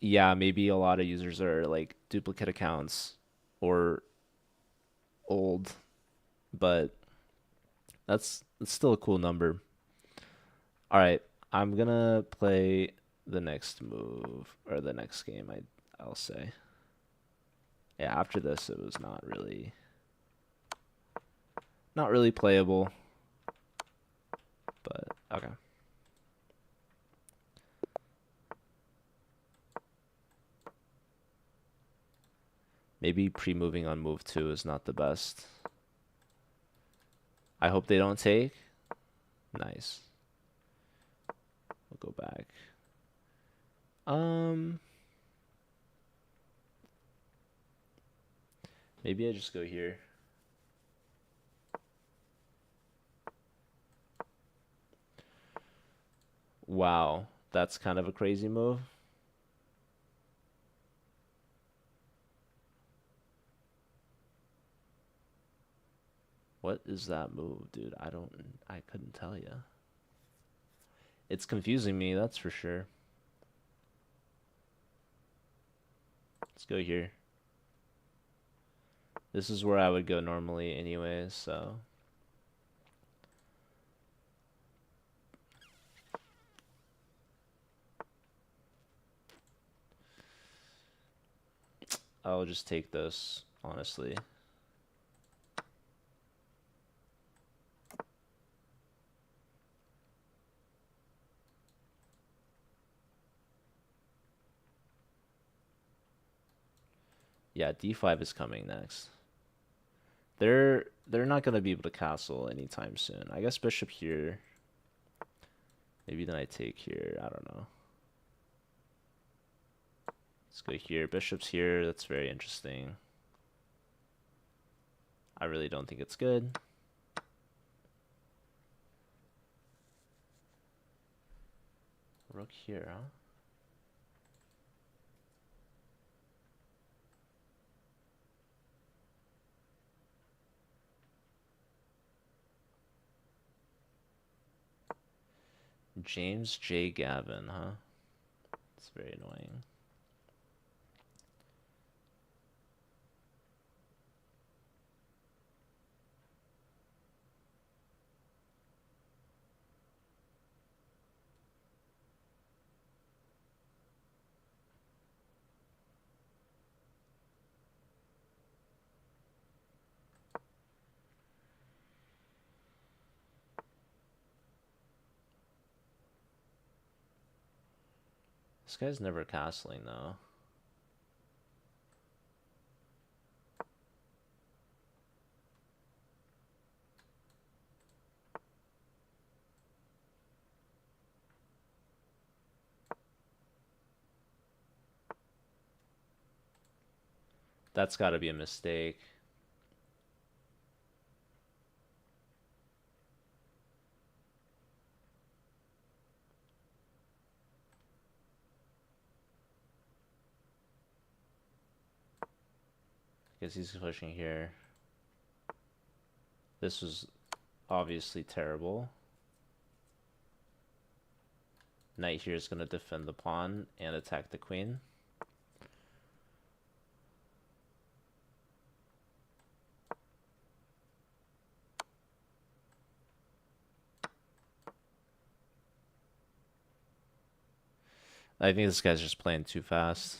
yeah, maybe a lot of users are like duplicate accounts or old, but that's still a cool number. All right, I'm gonna play the next move or the next game, I'll say. Yeah, after this it was not really playable, but okay. Maybe pre-moving on move 2 is not the best. I hope they don't take. Nice. We'll go back. Maybe I just go here. Wow, that's kind of a crazy move. What is that move, dude? I couldn't tell you. It's confusing me, that's for sure. Let's go here. This is where I would go normally anyways, so. I'll just take this, honestly. Yeah, d5 is coming next. They're not gonna be able to castle anytime soon. I guess bishop here. Maybe then I take here. I don't know. Let's go here. Bishop's here. That's very interesting. I really don't think it's good. Rook here, huh? James J. Gavin, huh? It's very annoying. This guy's never castling, though. That's got to be a mistake. Guess he's pushing here. This was obviously terrible. Knight here is going to defend the pawn and attack the queen. I think this guy's just playing too fast.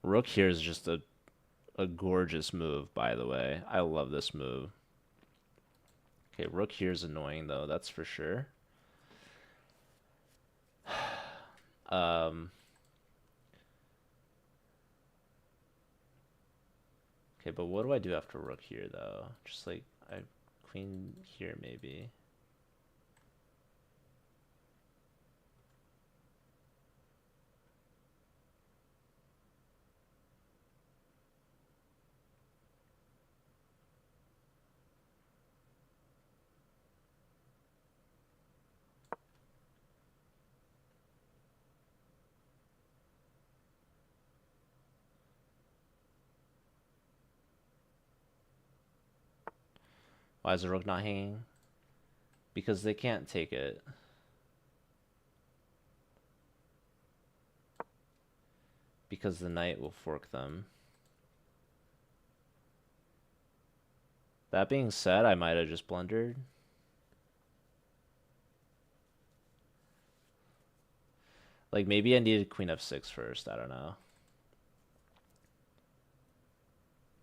Rook here is just a gorgeous move, by the way. I love this move. Okay, rook here is annoying, though. That's for sure. Okay, but what do I do after rook here, though? Just like, queen here, maybe. Why is the rook not hanging? Because they can't take it. Because the knight will fork them. That being said, I might have just blundered. Like, maybe I needed queen f6 first. I don't know.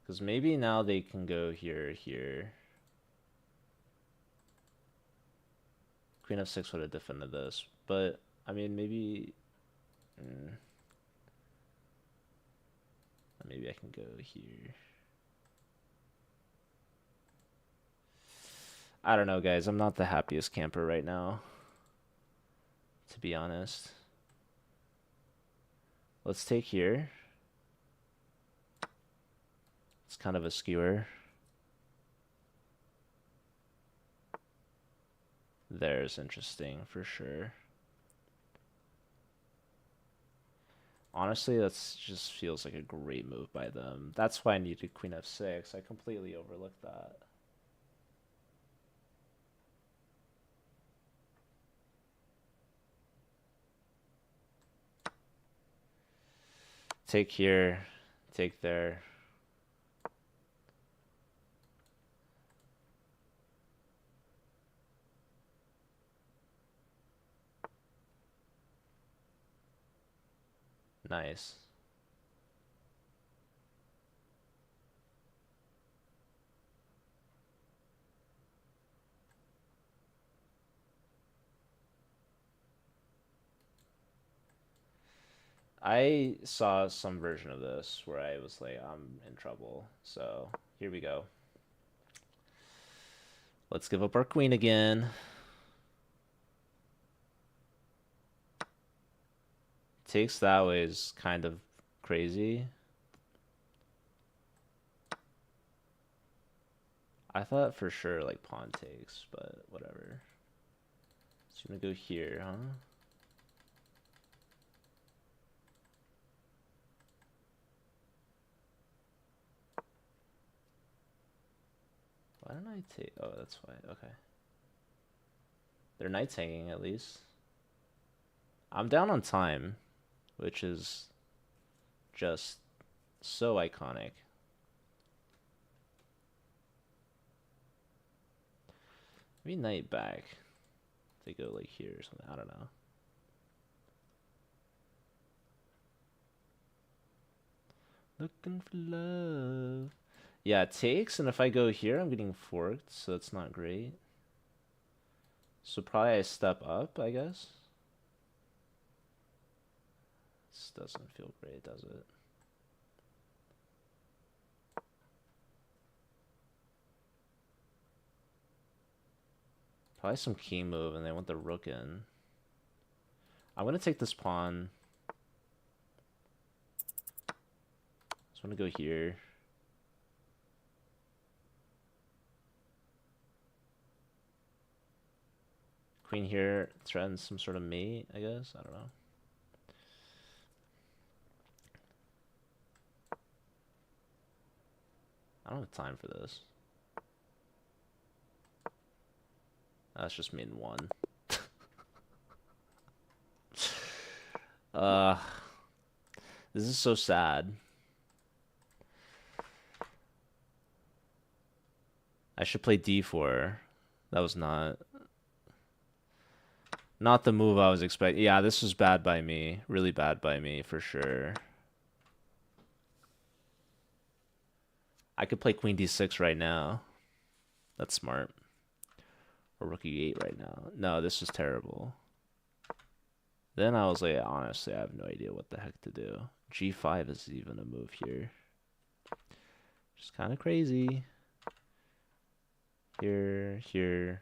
Because maybe now they can go here, here. Queen f6 would have defended this, but I mean, maybe... maybe I can go here. I don't know, guys. I'm not the happiest camper right now, to be honest. Let's take here. It's kind of a skewer. There's interesting for sure. Honestly, that's just feels like a great move by them. That's why I needed queen f6. I completely overlooked that. Take here, take there. Nice. I saw some version of this where I was like, I'm in trouble. So here we go. Let's give up our queen again. Takes that way is kind of crazy. I thought for sure like pawn takes, but whatever. So I'm gonna go here, huh? Why don't I take... Oh, that's why. Okay. Their knight's hanging, at least. I'm down on time, which is just so iconic. Maybe knight back. They go like here or something. I don't know. Looking for love. Yeah, it takes, and if I go here, I'm getting forked, so it's not great. So probably I step up, I guess. This doesn't feel great, does it? Probably some king move, and they want the rook in. I'm gonna take this pawn. Just wanna go here. Queen here threatens some sort of mate, I guess. I don't know. I don't have time for this. That's just me in one. This is so sad. I should play d4. That was not the move I was expecting. Yeah, this was bad by me. Really bad by me, for sure. I could play queen d6 right now. That's smart. Or rook e8 right now. No, this is terrible. Then I was like, honestly, I have no idea what the heck to do. g5 is even a move here. Just kind of crazy. Here, here.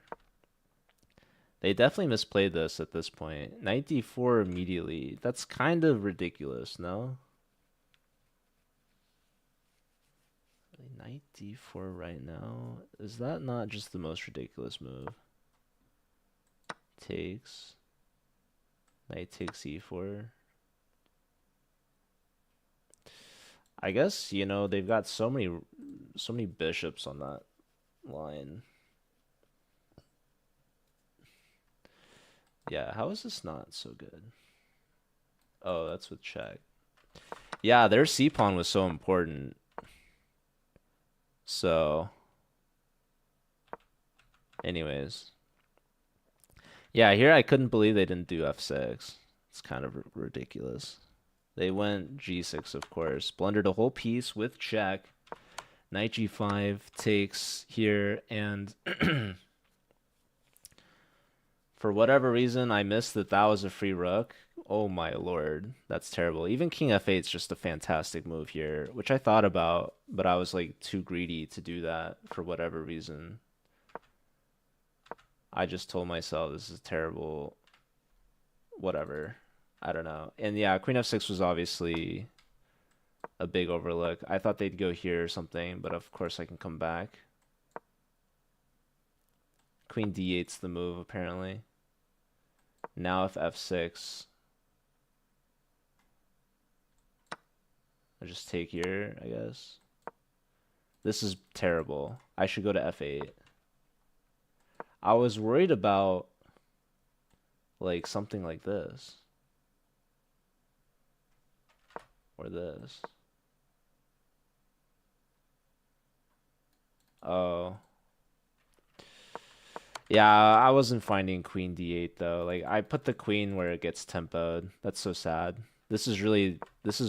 They definitely misplayed this at this point. Knight d4 immediately. That's kind of ridiculous, no? Knight d4 right now. Is that not just the most ridiculous move? Takes. Knight takes e4. I guess, you know, they've got so many bishops on that line. Yeah, how is this not so good? Oh, that's with check. Yeah, their c-pawn was so important. So, anyways. Yeah, here I couldn't believe they didn't do f6. It's kind of ridiculous. They went g6, of course. Blundered a whole piece with check. Knight g5 takes here, and For whatever reason, I missed that that was a free rook. Oh my lord, that's terrible. Even King F8 is just a fantastic move here, which I thought about, but I was like too greedy to do that for whatever reason. I just told myself this is terrible. Whatever. I don't know. And yeah, Queen F6 was obviously a big overlook. I thought they'd go here or something, but of course I can come back. Queen D8's the move, apparently. Now if F6, I just take here, I guess. This is terrible. I should go to F8. I was worried about like something like this. Or this. Oh. Yeah, I wasn't finding Queen D8 though. Like I put the queen where it gets tempoed. That's so sad. This is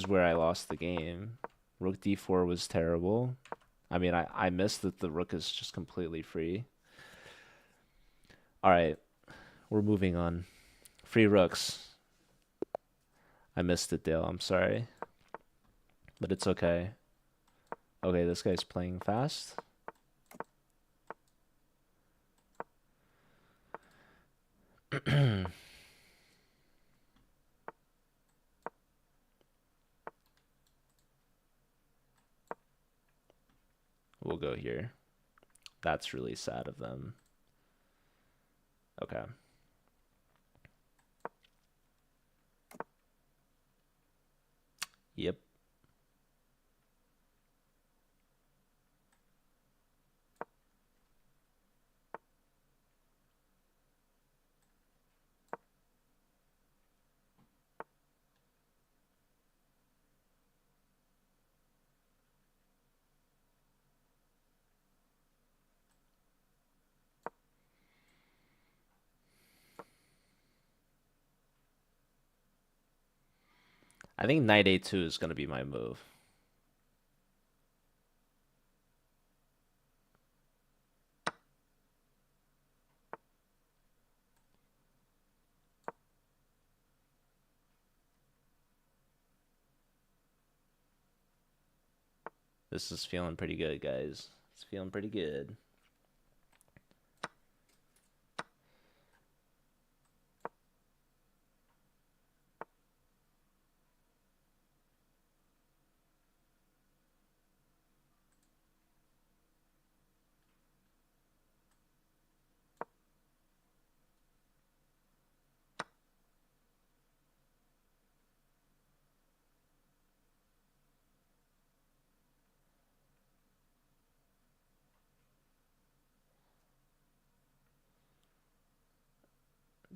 where I lost the game. Rook D4 was terrible. I mean, I missed that the rook is just completely free. All right, we're moving on. Free rooks. I missed it, Dale. I'm sorry. But it's okay. Okay, this guy's playing fast. We'll go here. That's really sad of them. Okay. Yep. I think knight a2 is going to be my move. This is feeling pretty good, guys. It's feeling pretty good.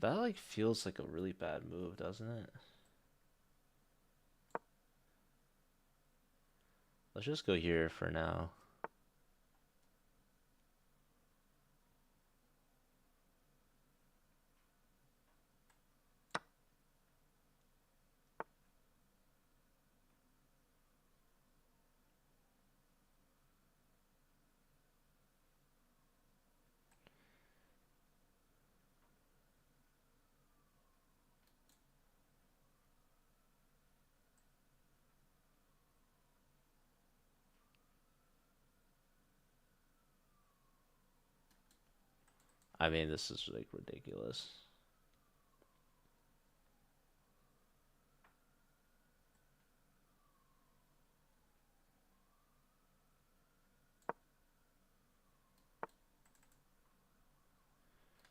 That like feels like a really bad move, doesn't it? Let's just go here for now. I mean, this is like ridiculous.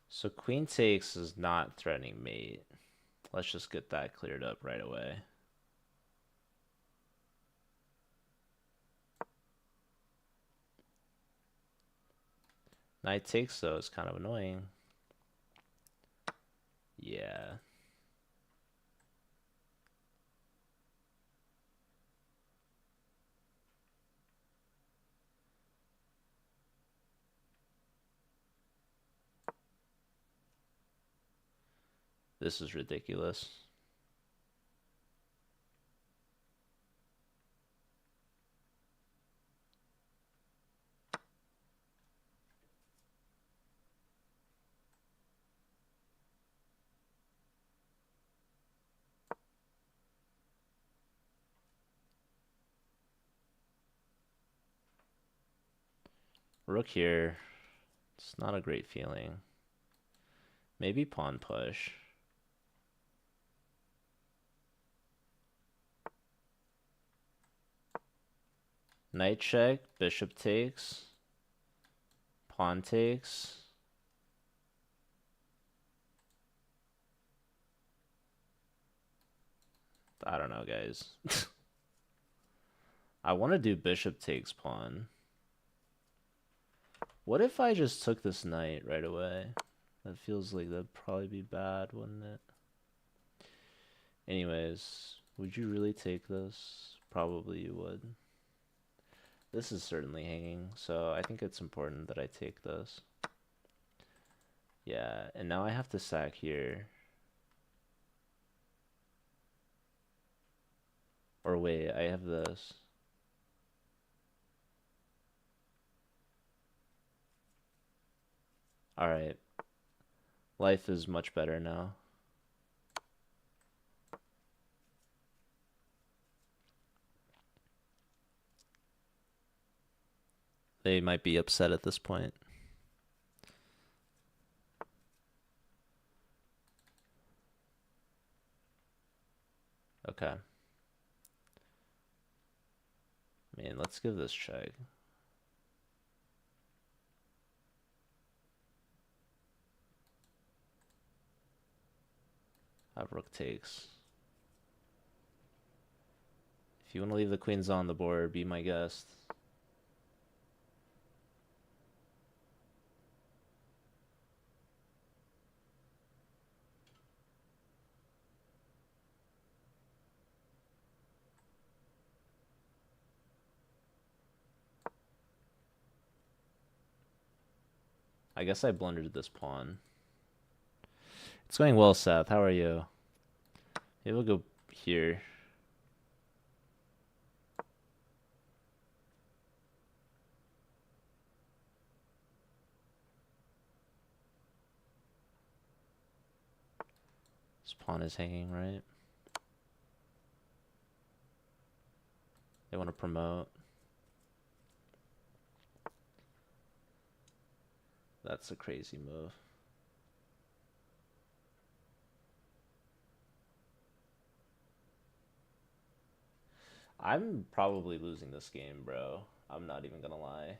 So queen takes is not threatening mate. Let's just get that cleared up right away. Knight takes though is kind of annoying. Yeah. This is ridiculous. Rook here. It's not a great feeling. Maybe pawn push. Knight check, bishop takes, pawn takes. I don't know, guys. I want to do bishop takes pawn. What if I just took this knight right away? That feels like that'd probably be bad, wouldn't it? Anyways, would you really take this? Probably you would. This is certainly hanging, so I think it's important that I take this. Yeah, and now I have to sack here. Or wait, I have this. Alright. Life is much better now. They might be upset at this point. Okay. Man, let's give this check. Have rook takes. If you want to leave the queens on the board, be my guest. I guess I blundered this pawn. It's going well, Seth. How are you? Maybe we'll go here. This pawn is hanging, right? They want to promote. That's a crazy move. I'm probably losing this game, bro. I'm not even gonna lie.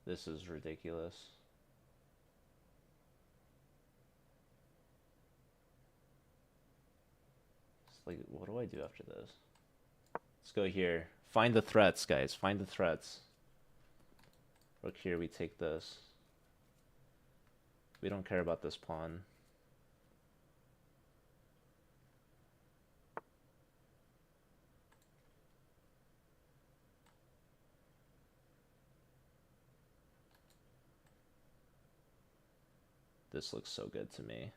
This is ridiculous. It's like, what do I do after this? Let's go here. Find the threats, guys. Find the threats. Look here, we take this. We don't care about this pawn. This looks so good to me.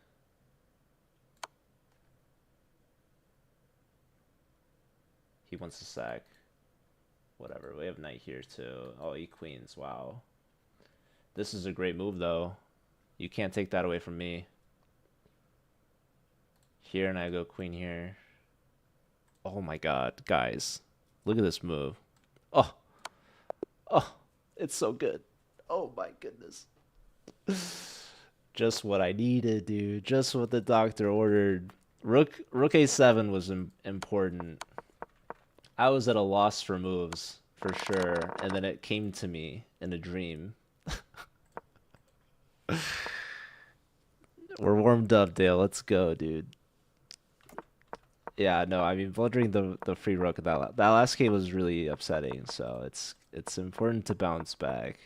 He wants to sack. Whatever, we have knight here too. Oh, e-queens, wow. This is a great move though. You can't take that away from me. Here, and I go queen here. Oh my god, guys. Look at this move. Oh. Oh, it's so good. Oh my goodness. Just what I needed, dude. Just what the doctor ordered. Rook a7 was important. I was at a loss for moves, for sure. And then it came to me in a dream. We're warmed up, Dale. Let's go, dude. Yeah, no, I mean, blundering the free rook that last game was really upsetting. So it's important to bounce back.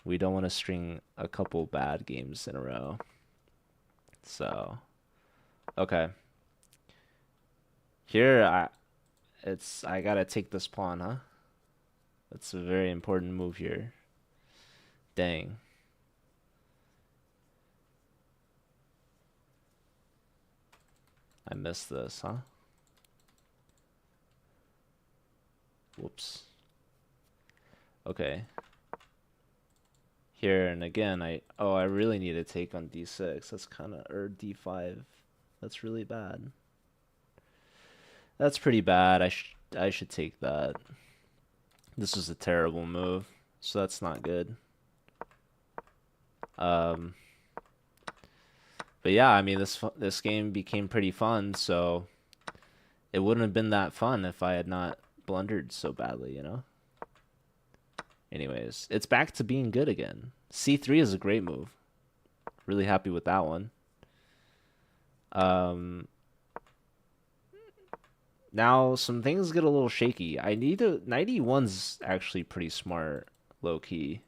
We don't want to string a couple bad games in a row. So, okay. Here, I gotta take this pawn, huh? That's a very important move here. Dang. I missed this, huh? Whoops. Okay. Here, and again, I really need to take on d6. That's kind of, or d5. That's really bad. That's pretty bad. I should take that. This is a terrible move, so that's not good. Um, but yeah, I mean this game became pretty fun, so it wouldn't have been that fun if I had not blundered so badly, you know? Anyways, it's back to being good again. C3 is a great move. Really happy with that one. Now some things get a little shaky. I need to 91's actually pretty smart, low key.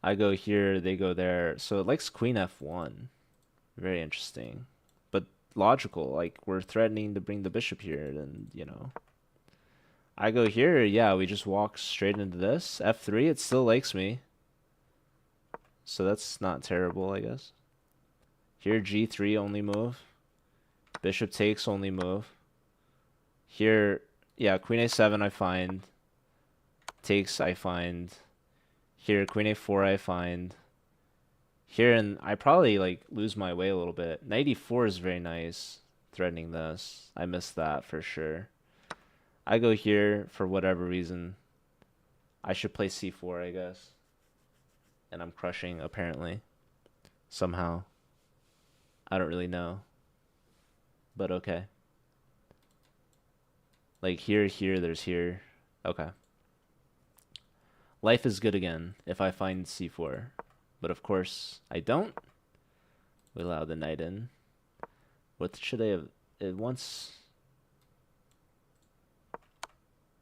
I go here, they go there. So it likes queen f1. Very interesting. But logical. Like, we're threatening to bring the bishop here, and, you know. I go here, yeah, we just walk straight into this. F3, it still likes me. So that's not terrible, I guess. Here, G3 only move. Bishop takes only move. Here, yeah, Queen A7 I find. Takes I find. Here, Queen A4 I find. Here, and I probably like lose my way a little bit. Knight E4 is very nice. Threatening this. I missed that for sure. I go here for whatever reason. I should play C4, I guess. And I'm crushing, apparently. Somehow. I don't really know. But okay. Like here, there's here. Okay. Life is good again if I find C4. But of course, I don't. We allow the knight in. What should I have? It wants...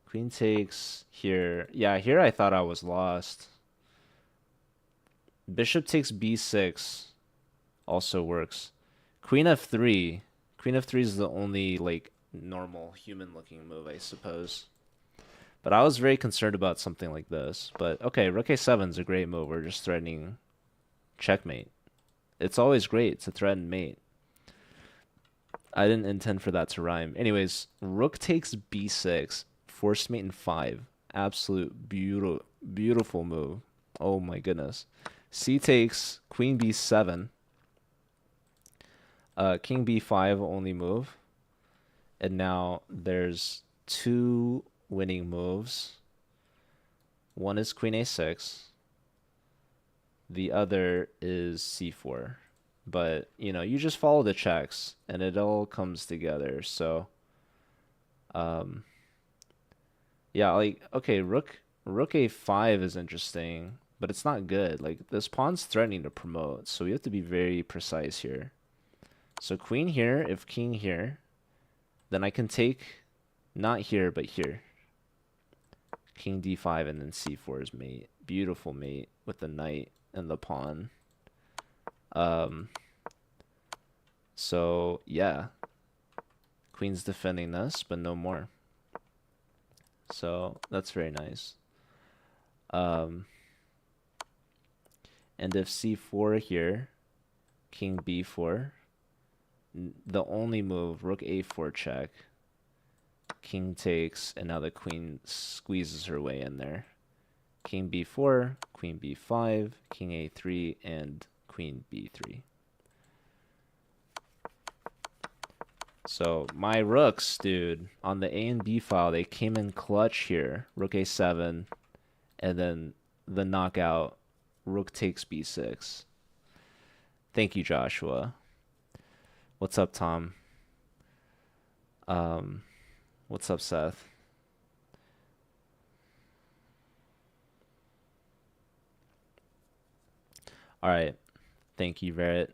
Queen takes here. Yeah, here I thought I was lost. Bishop takes b6 also works. Queen f3. Queen f3 is the only, like, normal human-looking move, I suppose. But I was very concerned about something like this. But, okay, rook a7 is a great move. We're just threatening checkmate. It's always great to threaten mate. I didn't intend for that to rhyme. Anyways, rook takes b6. Forced mate in 5. Absolute beautiful move. Oh my goodness. C takes queen b7. King b5 only move. And now there's two winning moves. One is queen a6. The other is c4. But, you know, you just follow the checks and it all comes together. So, yeah, like, okay, rook a5 is interesting, but it's not good. Like, this pawn's threatening to promote, so we have to be very precise here. So queen here, if king here, then I can take not here, but here. King d5 and then c4 is mate. Beautiful mate with the knight and the pawn. So, yeah. Queen's defending this, but no more. So, that's very nice. And if c4 here, king b4, the only move, rook a4 check, king takes, and now the queen squeezes her way in there. King b4, queen b5, king a3, and queen b3. So my rooks, dude, on the A and B file, they came in clutch here. Rook a7, and then the knockout, rook takes b6. Thank you, Joshua. What's up, Tom? What's up, Seth? All right. Thank you, Verret.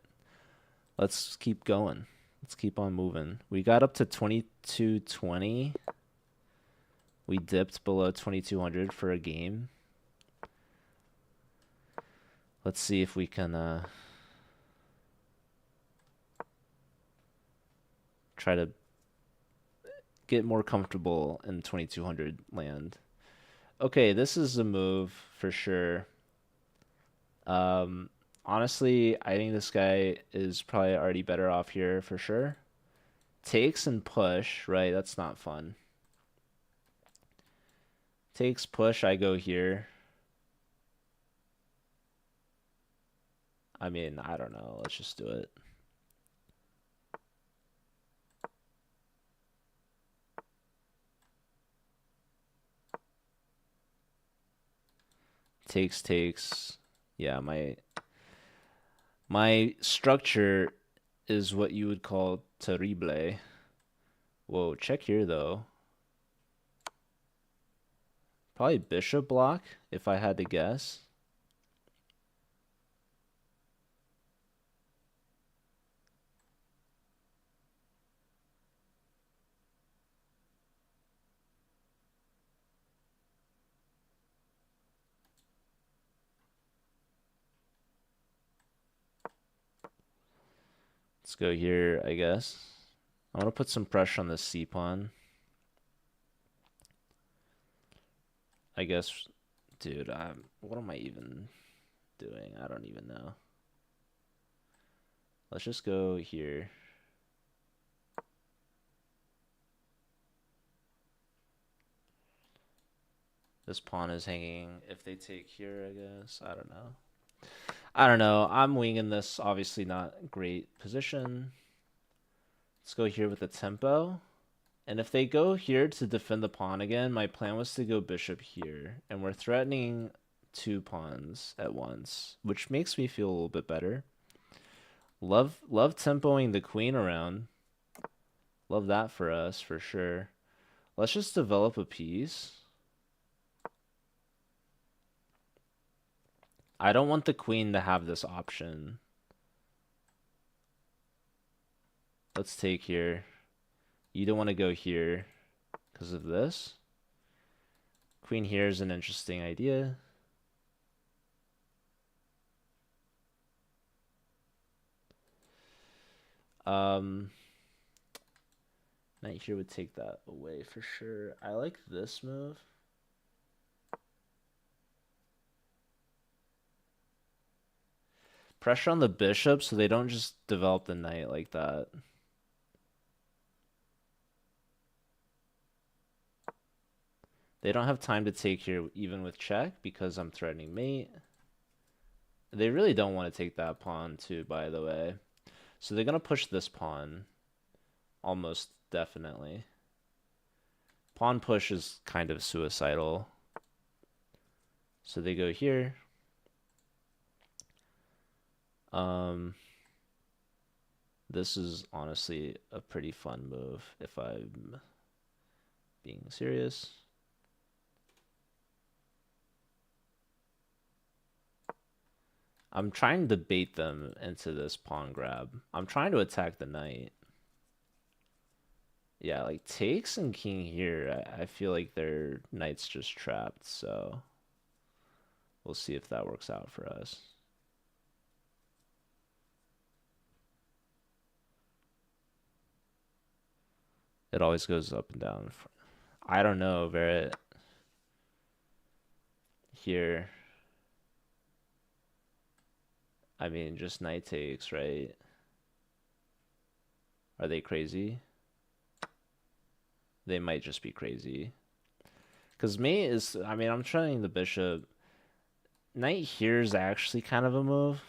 Let's keep going. Let's keep on moving. We got up to 2220. We dipped below 2200 for a game. Let's see if we can try to get more comfortable in 2200 land. Okay, this is a move for sure. Honestly, I think this guy is probably already better off here for sure. Takes and push, right? That's not fun. Takes push, I go here. I mean, I don't know. Let's just do it. Takes. Yeah, my structure is what you would call terrible. Whoa, check here though. Probably bishop block, if I had to guess. Let's go here, I guess. I want to put some pressure on the C pawn. I guess, dude, what am I even doing? I don't even know. Let's just go here. This pawn is hanging. If they take here, I guess. I don't know. I don't know. I'm winging this. Obviously not great position. Let's go here with the tempo. And if they go here to defend the pawn again, my plan was to go bishop here. And we're threatening 2 pawns at once, which makes me feel a little bit better. Love tempoing the queen around. Love that for us, for sure. Let's just develop a piece. I don't want the queen to have this option. Let's take here. You don't want to go here because of this. Queen here is an interesting idea. Knight here would take that away for sure. I like this move. Pressure on the bishop so they don't just develop the knight like that. They don't have time to take here even with check because I'm threatening mate. They really don't want to take that pawn too, by the way. So they're going to push this pawn. Almost definitely. Pawn push is kind of suicidal. So they go here. This is honestly a pretty fun move if I'm being serious. I'm trying to bait them into this pawn grab. I'm trying to attack the knight. Yeah, like takes and king here, I feel like their knight's just trapped, so we'll see if that works out for us. It always goes up and down. I don't know, Verret. Here. I mean, just knight takes, right? Are they crazy? They might just be crazy. Because mate is, I mean, I'm trying the bishop. Knight here is actually kind of a move.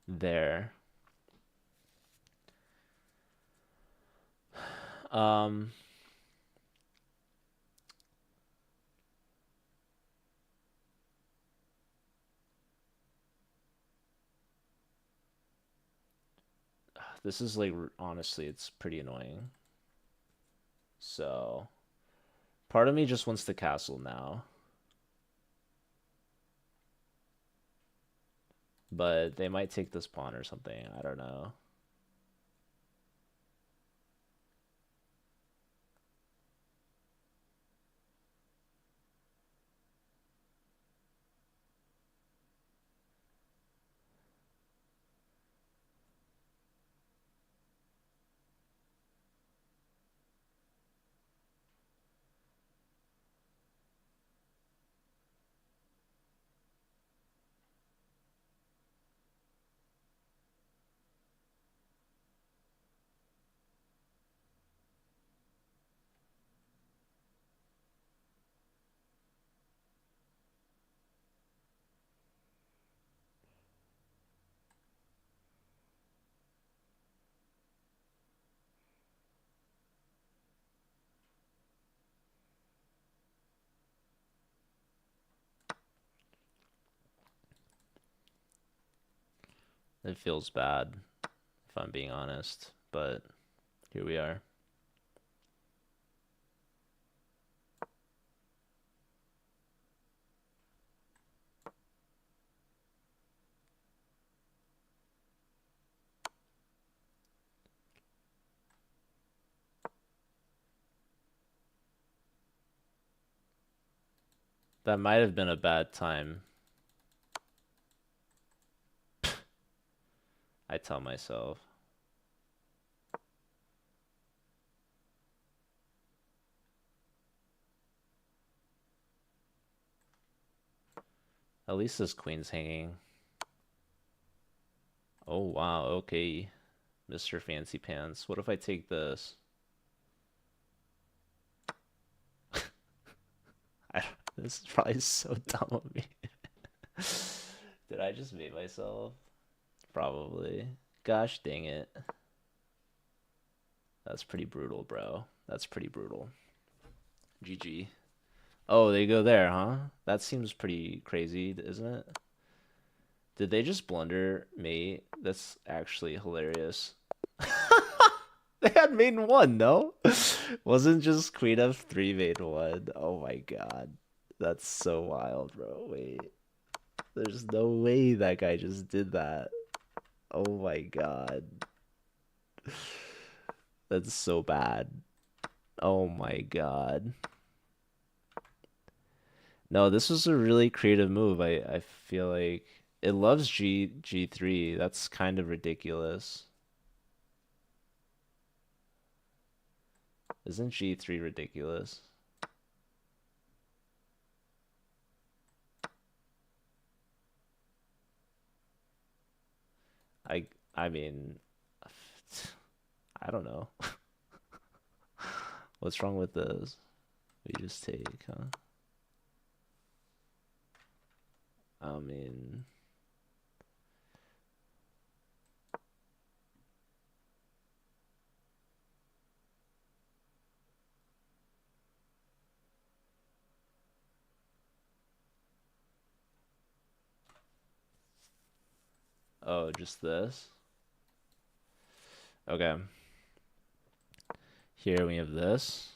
There. This is like, honestly, it's pretty annoying. So, part of me just wants the castle now. But they might take this pawn or something. I don't know. It feels bad, if I'm being honest, but here we are. That might have been a bad time, I tell myself. At least this queen's hanging. Oh wow, okay, Mr. Fancy Pants. What if I take this? This is probably so dumb of me. Did I just mate myself? Probably. Gosh dang it. That's pretty brutal, bro. That's pretty brutal. GG. Oh, they go there, huh? That seems pretty crazy, isn't it? Did they just blunder mate? That's actually hilarious. They had maiden one, no? Wasn't just queen f3 maiden one. Oh my god. That's so wild, bro. Wait. There's no way that guy just did that. Oh my god. That's so bad. Oh my god. No, this was a really creative move. I feel like it loves G3. That's kind of ridiculous. Isn't G3 ridiculous? I mean, I don't know. What's wrong with this? We just take, huh? I mean, oh, just this? Okay. Here we have this.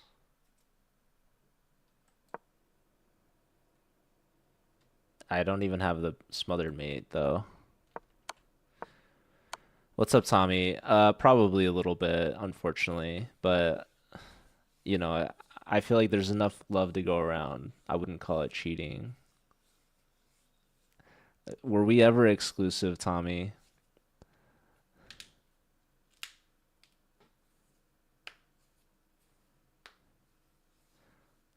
I don't even have the smothered mate, though. What's up, Tommy? Probably a little bit, unfortunately, but you know, I feel like there's enough love to go around. I wouldn't call it cheating. Were we ever exclusive, Tommy?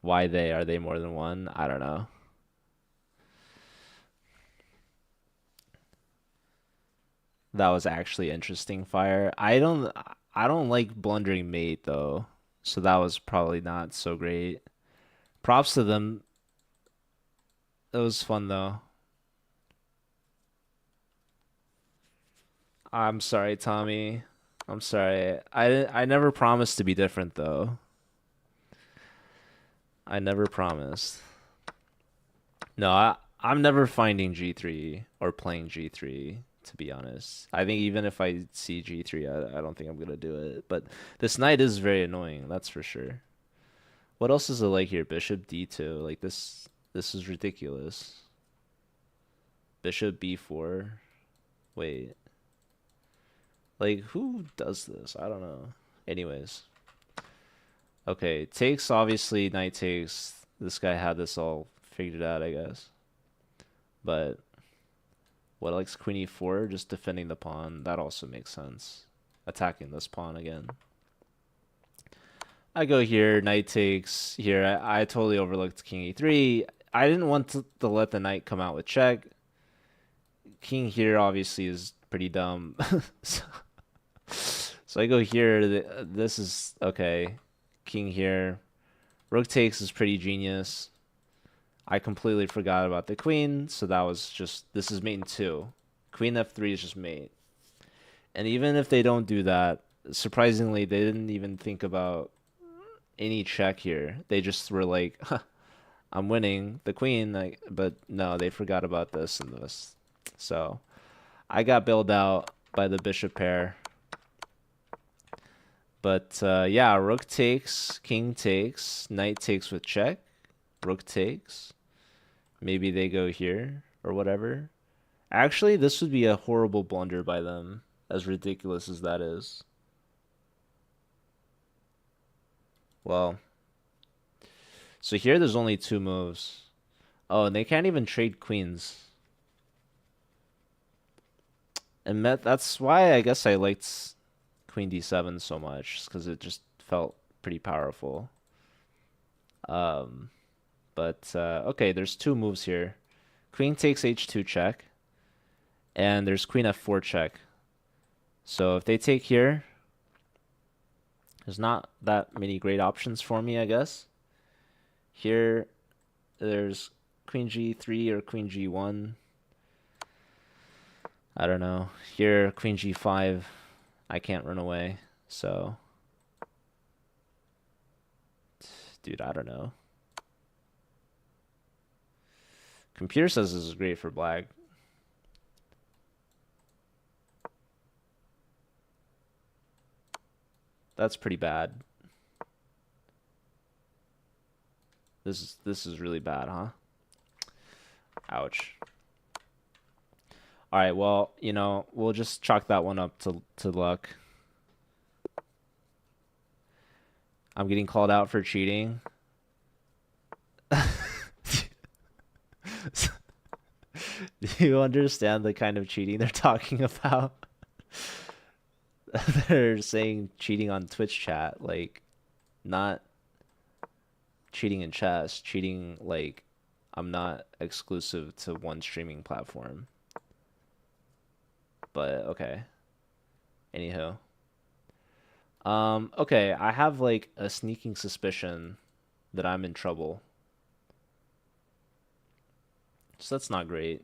Why they? Are they more than one? I don't know. That was actually interesting, Fire. I don't like blundering mate though. So that was probably not so great. Props to them. It was fun though. I'm sorry, Tommy. I'm sorry. I never promised to be different though. I never promised. No, I'm never finding G3 or playing G3, to be honest. I think even if I see G3, I don't think I'm gonna do it. But this knight is very annoying, that's for sure. What else is it like here? Bishop D2. Like this is ridiculous. Bishop B4. Wait. Like who does this? I don't know. Anyways. Okay, takes obviously knight takes. This guy had this all figured out, I guess. But what likes queen e4? Just defending the pawn. That also makes sense. Attacking this pawn again. I go here, knight takes here. I totally overlooked king e3. I didn't want to let the knight come out with check. King here obviously is pretty dumb. So I go here. This is okay. King here. Rook takes is pretty genius. I completely forgot about the queen, so that was just, this is mate in 2. Queen f3 is just mate. And even if they don't do that, surprisingly, they didn't even think about any check here. They just were like, huh, I'm winning the queen, like, but no, they forgot about this and this. So I got bailed out by the bishop pair. But yeah, rook takes, king takes, knight takes with check, rook takes. Maybe they go here or whatever. Actually, this would be a horrible blunder by them, as ridiculous as that is. Well, so here there's only 2 moves. Oh, and they can't even trade queens. And that's why I guess I liked queen d7 so much, because it just felt pretty powerful. But okay, there's 2 moves here. Queen takes h2 check, and there's queen f4 check. So if they take here, there's not that many great options for me, I guess. Here, there's queen g3 or queen g1. I don't know. Here, queen g5. I can't run away, so... Dude, I don't know. Computer says this is great for black. That's pretty bad. This is really bad, huh? Ouch. All right, well, you know, we'll just chalk that one up to luck. I'm getting called out for cheating. Do you understand the kind of cheating they're talking about? They're saying cheating on Twitch chat, like not cheating in chess, cheating like I'm not exclusive to one streaming platform. But okay. Anywho. Okay, I have like a sneaking suspicion that I'm in trouble. So that's not great.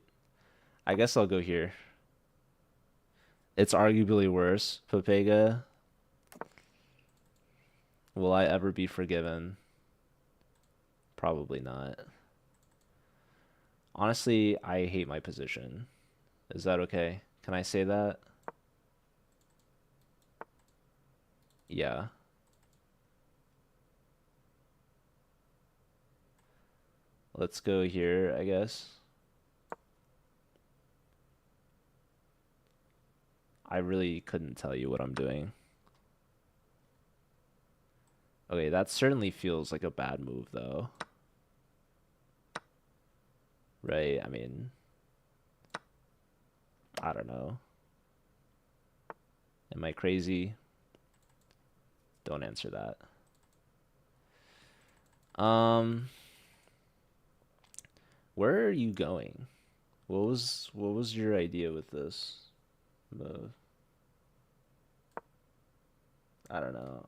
I guess I'll go here. It's arguably worse. Pepega. Will I ever be forgiven? Probably not. Honestly, I hate my position. Is that okay? Can I say that? Yeah. Let's go here, I guess. I really couldn't tell you what I'm doing. Okay, that certainly feels like a bad move, though. Right? I mean, I don't know. Am I crazy? Don't answer that. Where are you going? What was your idea with this move? I don't know.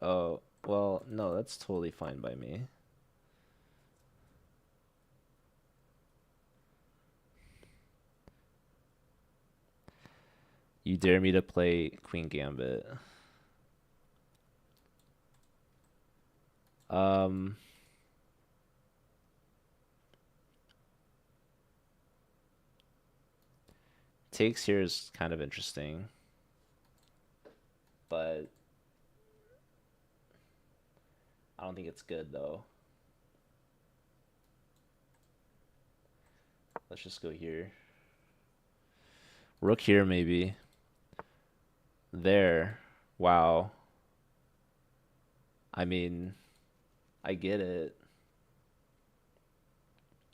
Oh, well, no, that's totally fine by me. You dare me to play Queen Gambit. Takes here is kind of interesting, but I don't think it's good though. Let's just go here. Rook here maybe. There. Wow. I mean, I get it.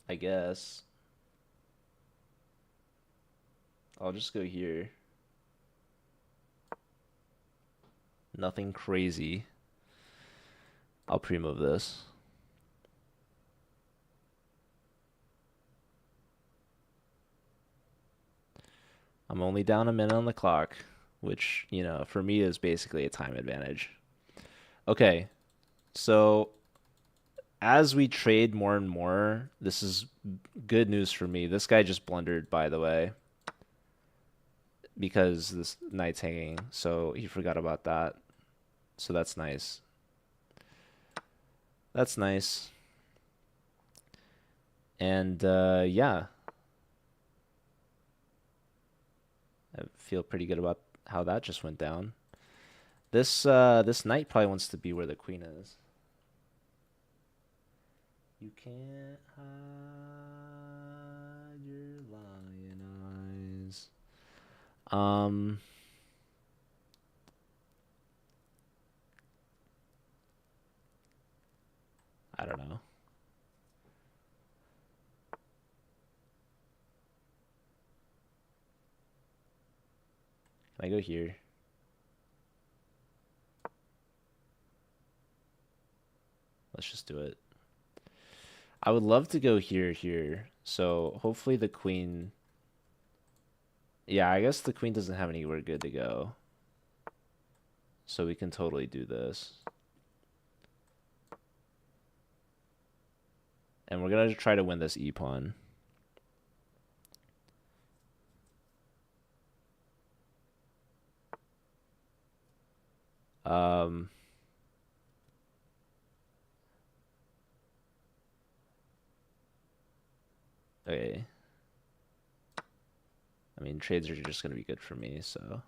I guess. I'll just go here. Nothing crazy. I'll pre-move this. I'm only down a minute on the clock, which, you know, for me is basically a time advantage. Okay, so as we trade more and more, this is good news for me. This guy just blundered, by the way, because this knight's hanging, so he forgot about that. So that's nice. That's nice. And yeah. feel pretty good about how that just went down. This this knight probably wants to be where the queen is. You can't hide your lion eyes. I don't know. Can I go here? Let's just do it. I would love to go here. So hopefully the queen. Yeah, I guess the queen doesn't have anywhere good to go. So we can totally do this. And we're gonna try to win this e-pawn. Okay. I mean, trades are just gonna be good for me, so.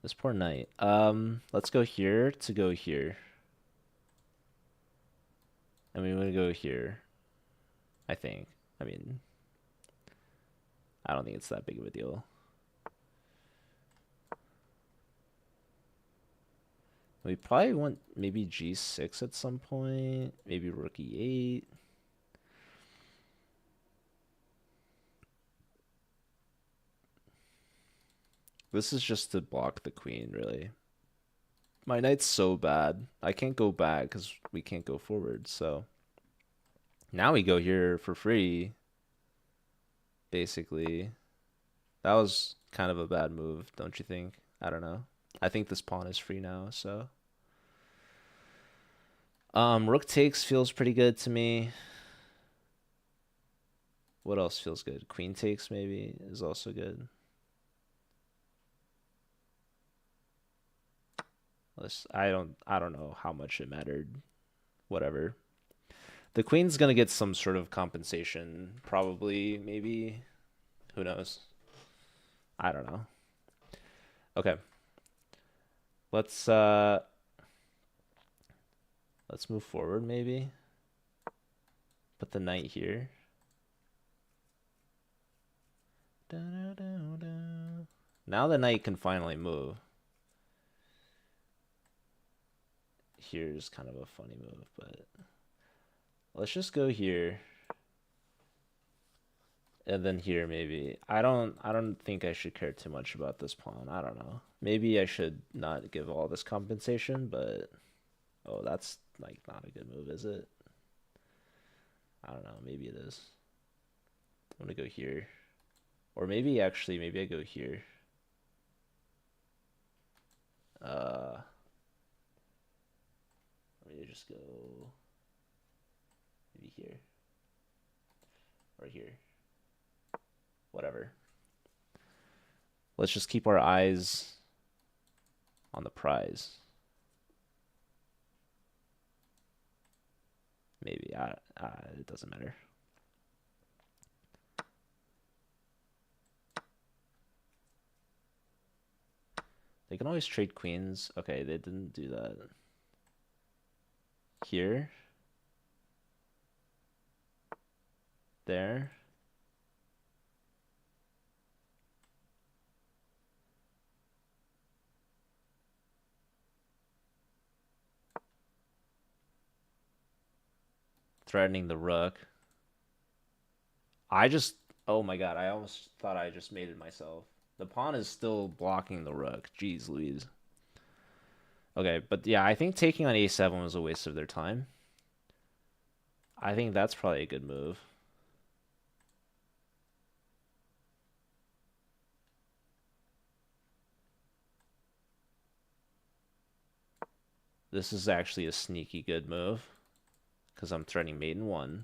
This poor knight. Let's go here to go here. And we're gonna go here. I think. I mean, I don't think it's that big of a deal. We probably want maybe g6 at some point. Maybe rook e8. This is just to block the queen, really. My knight's so bad. I can't go back because we can't go forward, so. Now we go here for free. Basically. That was kind of a bad move, don't you think? I don't know. I think this pawn is free now, so. Rook takes feels pretty good to me. What else feels good? Queen takes maybe is also good. I don't know how much it mattered. Whatever. The queen's gonna get some sort of compensation, probably, maybe. Who knows? I don't know. Okay. Let's move forward maybe. Put the knight here. Now the knight can finally move. Here's kind of a funny move, but let's just go here. And then here maybe. I don't think I should care too much about this pawn. I don't know. Maybe I should not give all this compensation, but oh, that's like not a good move, is it? I don't know. Maybe it is. I'm gonna go here. Or maybe actually, maybe I go here. Let me just go maybe here. Or here. Whatever. Let's just keep our eyes on the prize. Maybe. It doesn't matter. They can always trade queens. Okay, they didn't do that. Here. There. Threatening the rook. Oh my god, I almost thought I just made it myself. The pawn is still blocking the rook. Jeez Louise. Okay, but yeah, I think taking on a7 was a waste of their time. I think that's probably a good move. This is actually a sneaky good move because I'm threatening mate in 1.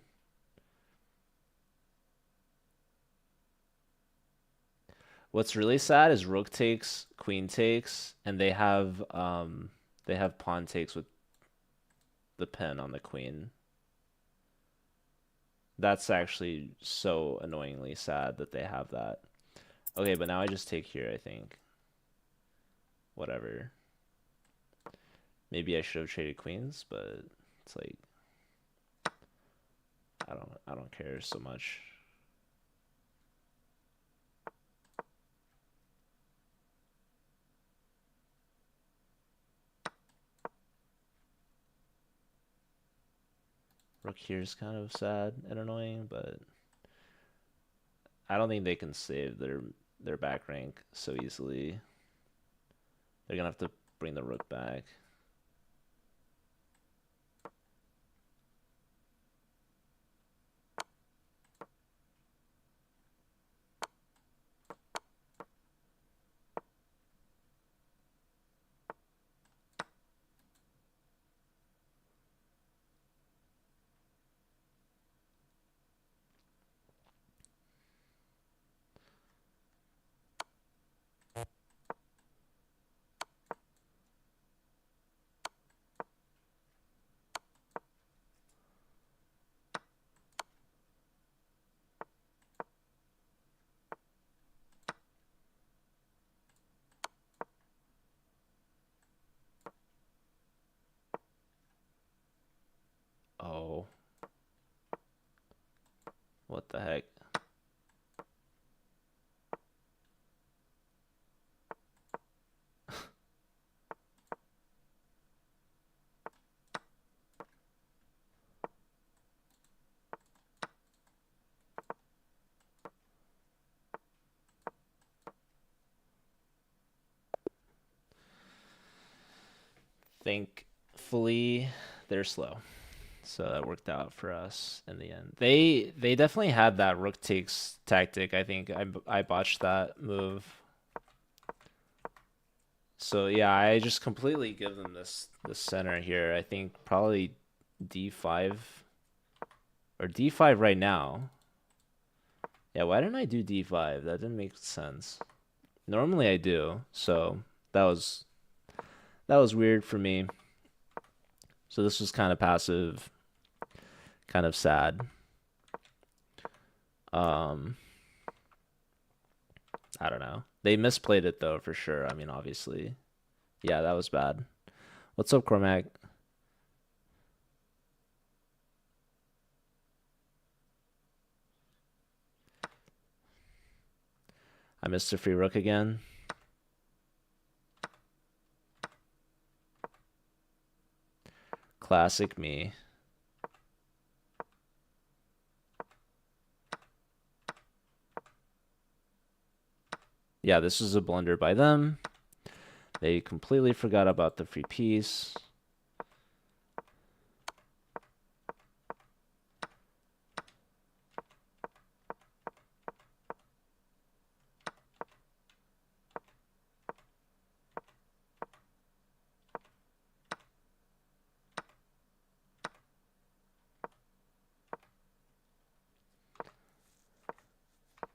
What's really sad is rook takes, queen takes, and they have pawn takes with the pin on the queen. That's actually so annoyingly sad that they have that. Okay, but now I just take here, I think. Whatever. Maybe I should have traded queens, but it's like I don't care so much. Rook here is kind of sad and annoying, but I don't think they can save their back rank so easily. They're gonna have to bring the rook back. Oh, what the heck? Thankfully, they're slow. So that worked out for us in the end. They definitely had that rook takes tactic. I think I botched that move. So yeah, I just completely give them this center here. I think probably d5 or d5 right now. Yeah, why didn't I do d5? That didn't make sense. Normally I do. So that was weird for me. So this was kind of passive, kind of sad. Um I don't know. They misplayed it though for sure. I mean, obviously. Yeah, that was bad. What's up, Cormac? I missed a free rook again. Classic me. Yeah, this was a blunder by them. They completely forgot about the free piece.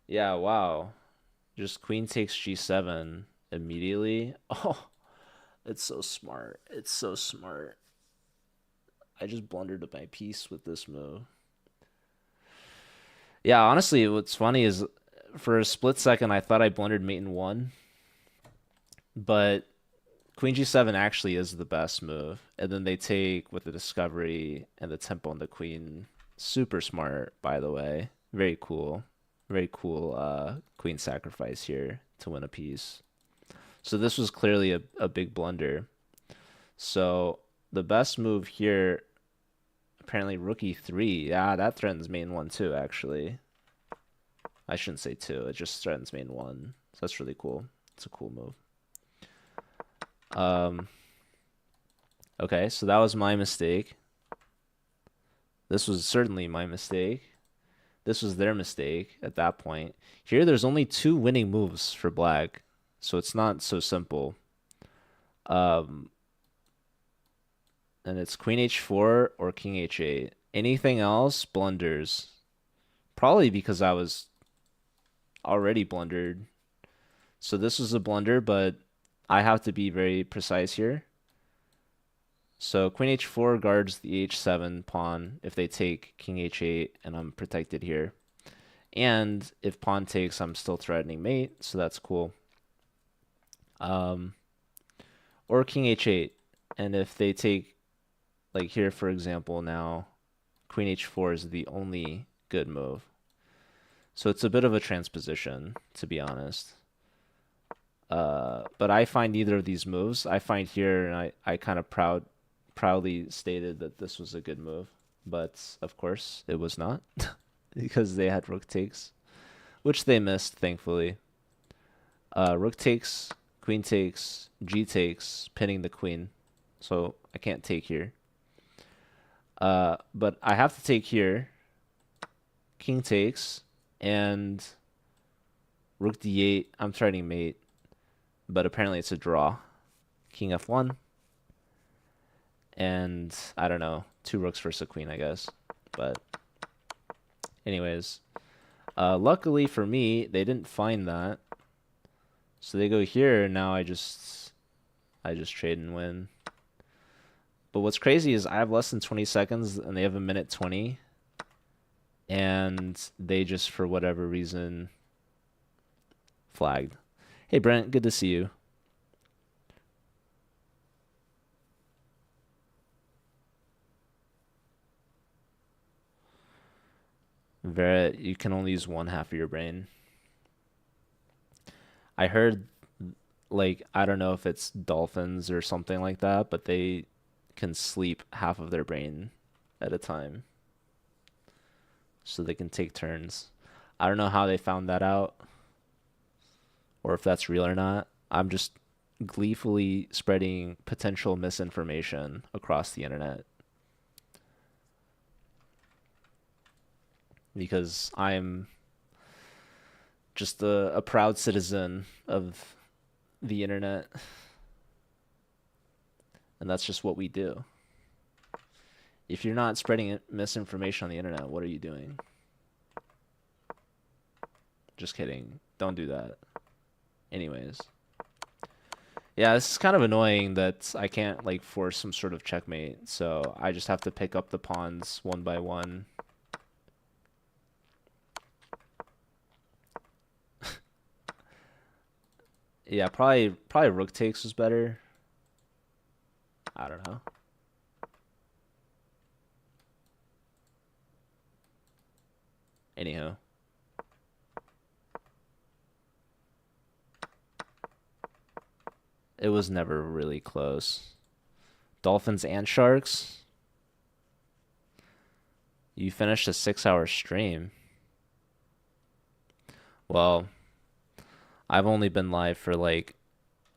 Yeah, wow. Just queen takes g7 immediately. Oh, it's so smart. It's so smart. I just blundered my piece with this move. Yeah, honestly, what's funny is for a split second I thought I blundered mate in one, but queen g7 actually is the best move. And then they take with the discovery and the tempo on the queen. Super smart, by the way. Very cool. Very cool queen sacrifice here to win a piece. So this was clearly a big blunder. So the best move here, apparently rook e3. Yeah, that threatens main one too, actually. I shouldn't say two. It just threatens main one. So that's really cool. It's a cool move. Okay, so that was my mistake. This was certainly my mistake. This was their mistake at that point. Here, there's only two winning moves for black, so it's not so simple. And it's queen h4 or king h8. Anything else, blunders. Probably because I was already blundered. So this was a blunder, but I have to be very precise here. So queen h4 guards the h7 pawn if they take king h8, and I'm protected here. And if pawn takes, I'm still threatening mate, so that's cool. Or king h8. And if they take, like here, for example, now, queen h4 is the only good move. So it's a bit of a transposition, to be honest. But I find neither of these moves. I find here, and I kind of proudly stated that this was a good move. But, of course, it was not. Because they had rook takes, which they missed, thankfully. Rook takes, queen takes, g takes, pinning the queen. So I can't take here. But I have to take here. King takes, and rook d8. I'm threatening mate, but apparently it's a draw. King f1. And I don't know, 2 rooks versus a queen, I guess. But anyways, luckily for me, they didn't find that. So they go here, and now I just trade and win. But what's crazy is I have less than 20 seconds, and they have a minute 20. And they just, for whatever reason, flagged. Hey, Brent, good to see you. Vera, you can only use one half of your brain. I heard, like, I don't know if it's dolphins or something like that, but they can sleep half of their brain at a time. So they can take turns. I don't know how they found that out, or if that's real or not. I'm just gleefully spreading potential misinformation across the internet. Because I'm just a proud citizen of the internet. And that's just what we do. If you're not spreading misinformation on the internet, what are you doing? Just kidding. Don't do that. Anyways. Yeah, this is kind of annoying that I can't, like, force some sort of checkmate. So I just have to pick up the pawns one by one. Yeah, probably rook takes was better. I don't know. Anyhow. It was never really close. Dolphins and Sharks? You finished a 6-hour stream. Well, I've only been live for like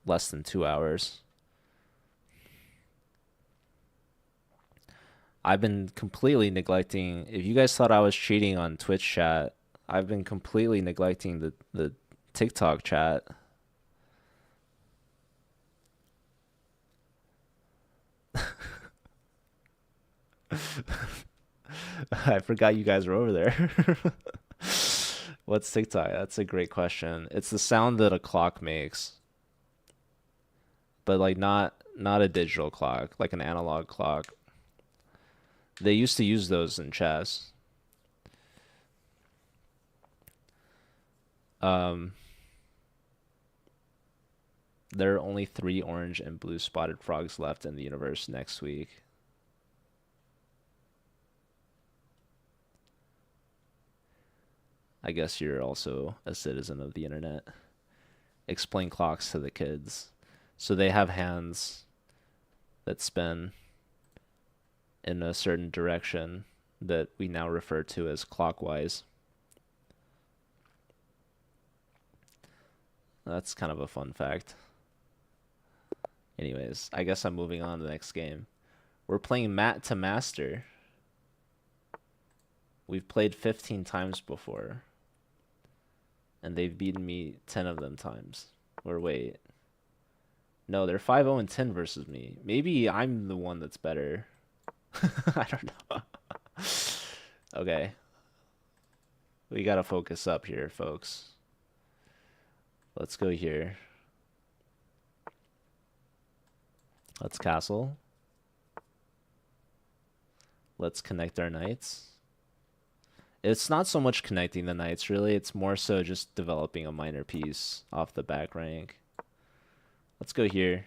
less than 2 hours. I've been completely neglecting. If you guys thought I was cheating on Twitch chat, I've been completely neglecting the TikTok chat. I forgot you guys were over there. What's TikTok? That's a great question. It's the sound that a clock makes, but like not a digital clock, like an analog clock. They used to use those in chess. There are only 3 orange and blue spotted frogs left in the universe next week. I guess you're also a citizen of the internet. Explain clocks to the kids. So they have hands that spin in a certain direction that we now refer to as clockwise. That's kind of a fun fact. Anyways, I guess I'm moving on to the next game. We're playing Mat to Master. We've played 15 times before. And they've beaten me 10 of them times. Or wait. No, they're 5-0 and 10 versus me. Maybe I'm the one that's better. I don't know. Okay. We gotta focus up here, folks. Let's go here. Let's castle. Let's connect our knights. It's not so much connecting the knights, really. It's more so just developing a minor piece off the back rank. Let's go here.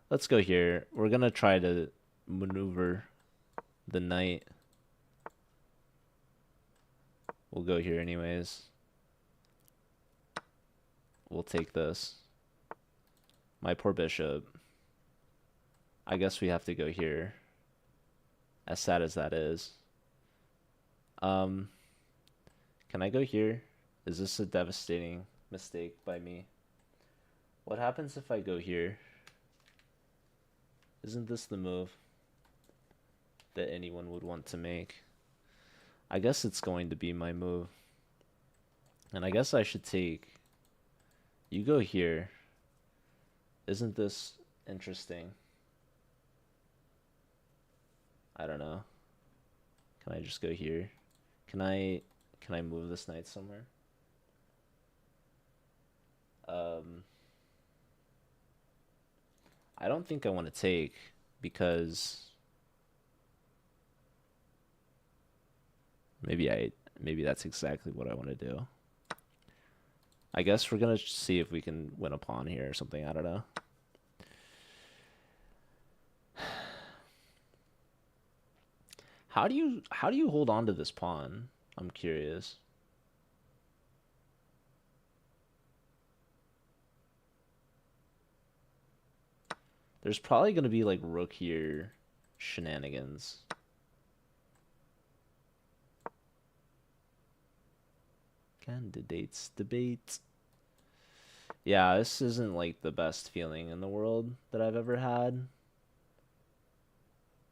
Let's go here. We're gonna try to maneuver the knight. We'll go here anyways. We'll take this. My poor bishop. I guess we have to go here. As sad as that is. Can I go here? Is this a devastating mistake by me? What happens if I go here? Isn't this the move that anyone would want to make? I guess it's going to be my move. And I guess I should take... You go here. Isn't this interesting? I don't know. Can I just go here? Can I move this knight somewhere? I don't think I want to take because maybe that's exactly what I want to do. I guess we're gonna see if we can win a pawn here or something. I don't know. How do you hold on to this pawn? I'm curious. There's probably gonna be like rook here shenanigans. Candidates debate. Yeah, this isn't like the best feeling in the world that I've ever had.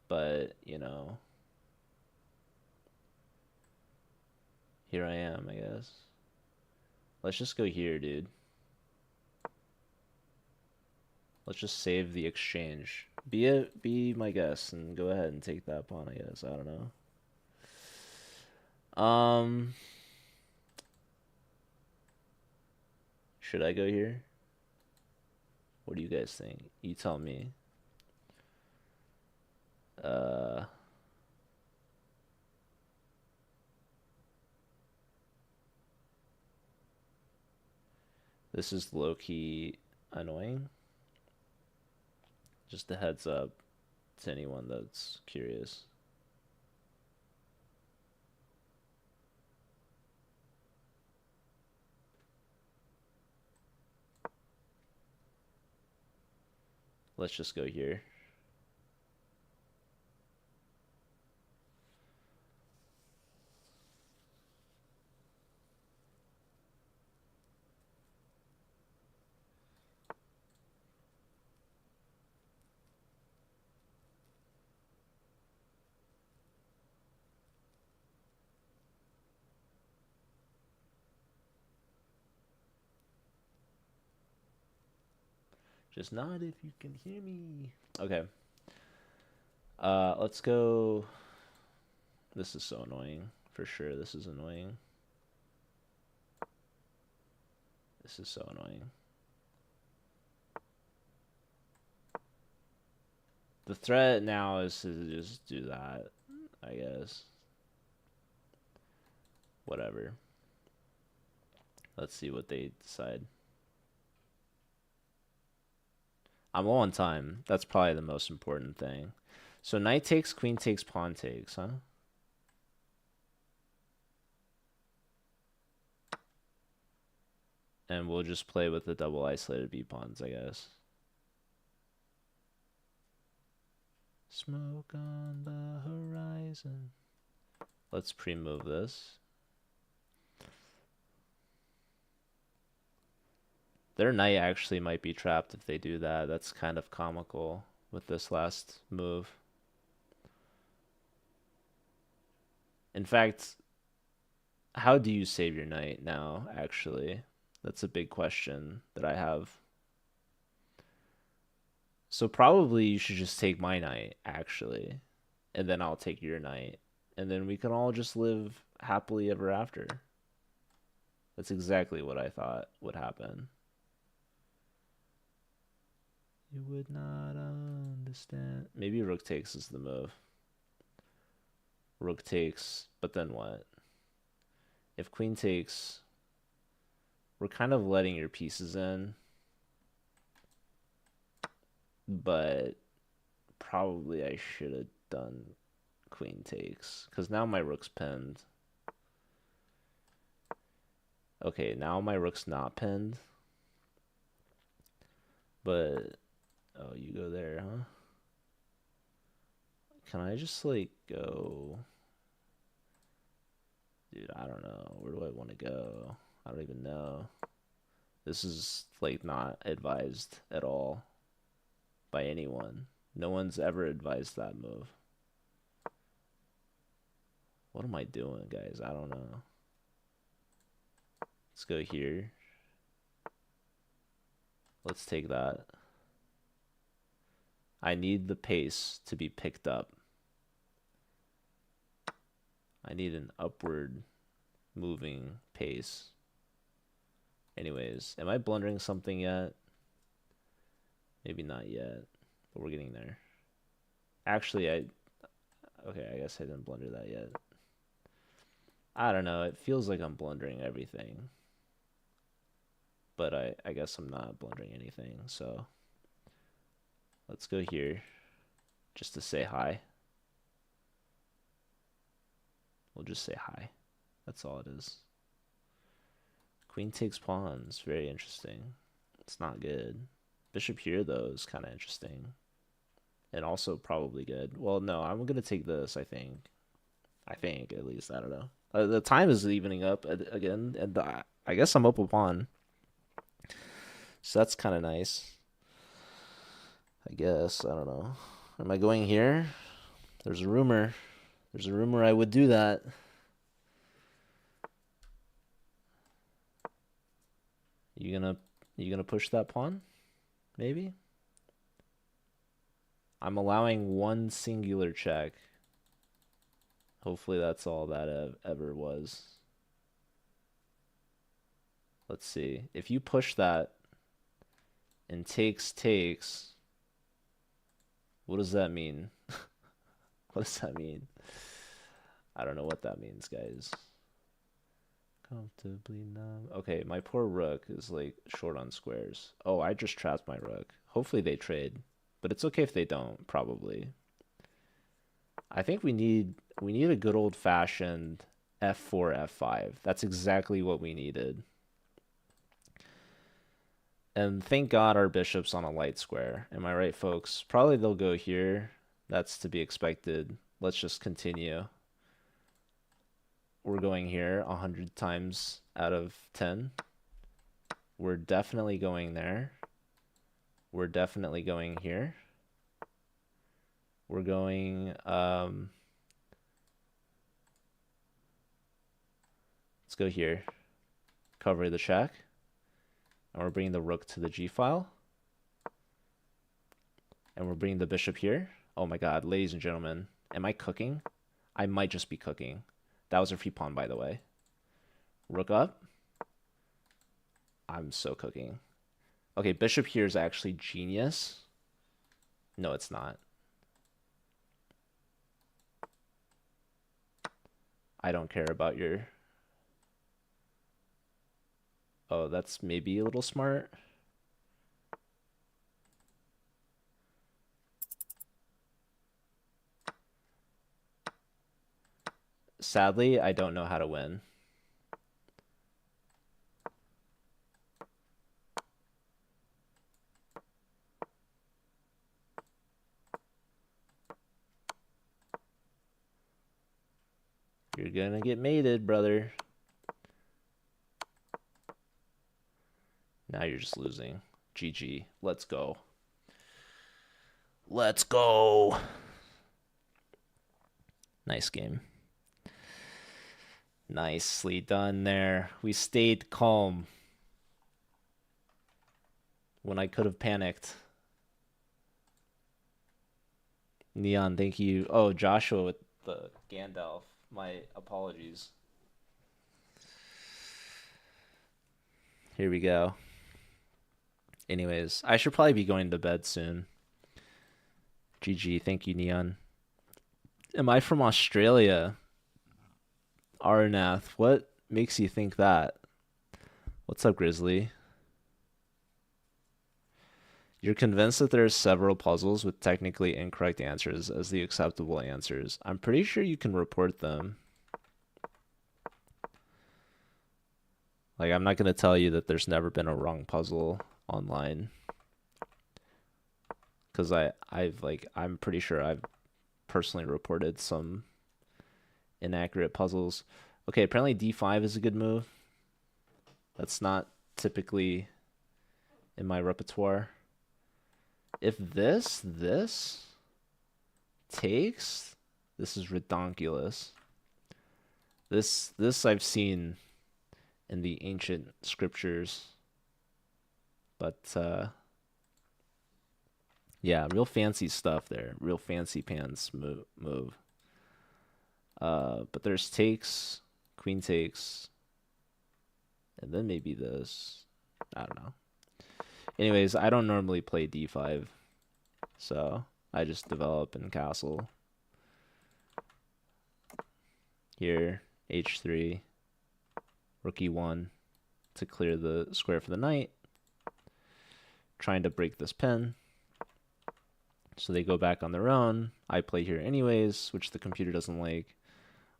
But, you know, here I am, I guess. Let's just go here, dude. Let's just save the exchange. Be my guest and go ahead and take that pawn, I guess. I don't know. Should I go here? What do you guys think? You tell me. This is low-key annoying. Just a heads up to anyone that's curious. Let's just go here. Just nod if you can hear me. Okay. Let's go. This is so annoying. For sure, this is annoying. This is so annoying. The threat now is to just do that, I guess. Whatever. Let's see what they decide. I'm low on time. That's probably the most important thing. So knight takes, queen takes, pawn takes, huh? And we'll just play with the double isolated b pawns, I guess. Smoke on the horizon. Let's pre-move this. Their knight actually might be trapped if they do that. That's kind of comical with this last move. In fact, how do you save your knight now, actually? That's a big question that I have. So probably you should just take my knight, actually. And then I'll take your knight. And then we can all just live happily ever after. That's exactly what I thought would happen. You would not understand. Maybe rook takes is the move. Rook takes, but then what? if queen takes, we're kind of letting your pieces in, but probably I should have done queen takes, because now my rook's pinned. Okay, now my rook's not pinned. But, oh, you go there, huh? Can I just, like, go... Dude, I don't know. Where do I want to go? I don't even know. This is, like, not advised at all by anyone. No one's ever advised that move. What am I doing, guys? I don't know. Let's go here. Let's take that. I need the pace to be picked up. I need an upward moving pace. Anyways, am I blundering something yet? Maybe not yet, but we're getting there. Actually, okay, I guess I didn't blunder that yet. I don't know, it feels like I'm blundering everything. But I guess I'm not blundering anything, so let's go here just to say hi. We'll just say hi. That's all it is. Queen takes pawns. Very interesting. It's not good. Bishop here, though, is kind of interesting. And also probably good. Well, no, I'm going to take this, I think. I think, at least. I don't know. The time is evening up again, and I guess I'm up a pawn. So that's kind of nice. I guess. I don't know. Am I going here? There's a rumor. There's a rumor I would do that. You gonna push that pawn? Maybe? I'm allowing one singular check. Hopefully that's all that ever was. Let's see. If you push that and takes, what does that mean? What does that mean? I don't know what that means, guys. Comfortably numb. Okay, my poor rook is like short on squares. Oh, I just trapped my rook. Hopefully they trade, but it's okay if they don't, probably. I think we need a good old-fashioned f4, f5. That's exactly what we needed. And thank God our bishop's on a light square. Am I right, folks? Probably they'll go here. That's to be expected. Let's just continue. We're going here 100 times out of 10. We're definitely going there. We're definitely going here. We're going... let's go here. Cover the check. And we're bringing the rook to the g-file. And we're bringing the bishop here. Oh my god, ladies and gentlemen. Am I cooking? I might just be cooking. That was a free pawn, by the way. Rook up. I'm so cooking. Okay, bishop here is actually genius. No, it's not. I don't care about your... Oh, that's maybe a little smart. Sadly, I don't know how to win. You're gonna get mated, brother. Now you're just losing. GG. Let's go. Let's go. Nice game. Nicely done there. We stayed calm when I could have panicked. Neon, thank you. Oh, Joshua with the Gandalf. My apologies. Here we go. Anyways, I should probably be going to bed soon. GG. Thank you, Neon. Am I from Australia? Arnath. What makes you think that? What's up, Grizzly? You're convinced that there are several puzzles with technically incorrect answers as the acceptable answers. I'm pretty sure you can report them. Like, I'm not going to tell you that there's never been a wrong puzzle online. Because I'm pretty sure I've personally reported some inaccurate puzzles. Okay, apparently D5 is a good move. That's not typically in my repertoire. If this takes, this is redonkulous. This I've seen in the ancient scriptures. But yeah, real fancy stuff there. Real fancy pants move. But there's takes, queen takes, and then maybe this. I don't know. Anyways, I don't normally play d5, so I just develop in castle. Here, h3, rook e1 to clear the square for the knight. Trying to break this pin. So they go back on their own. I play here anyways, which the computer doesn't like.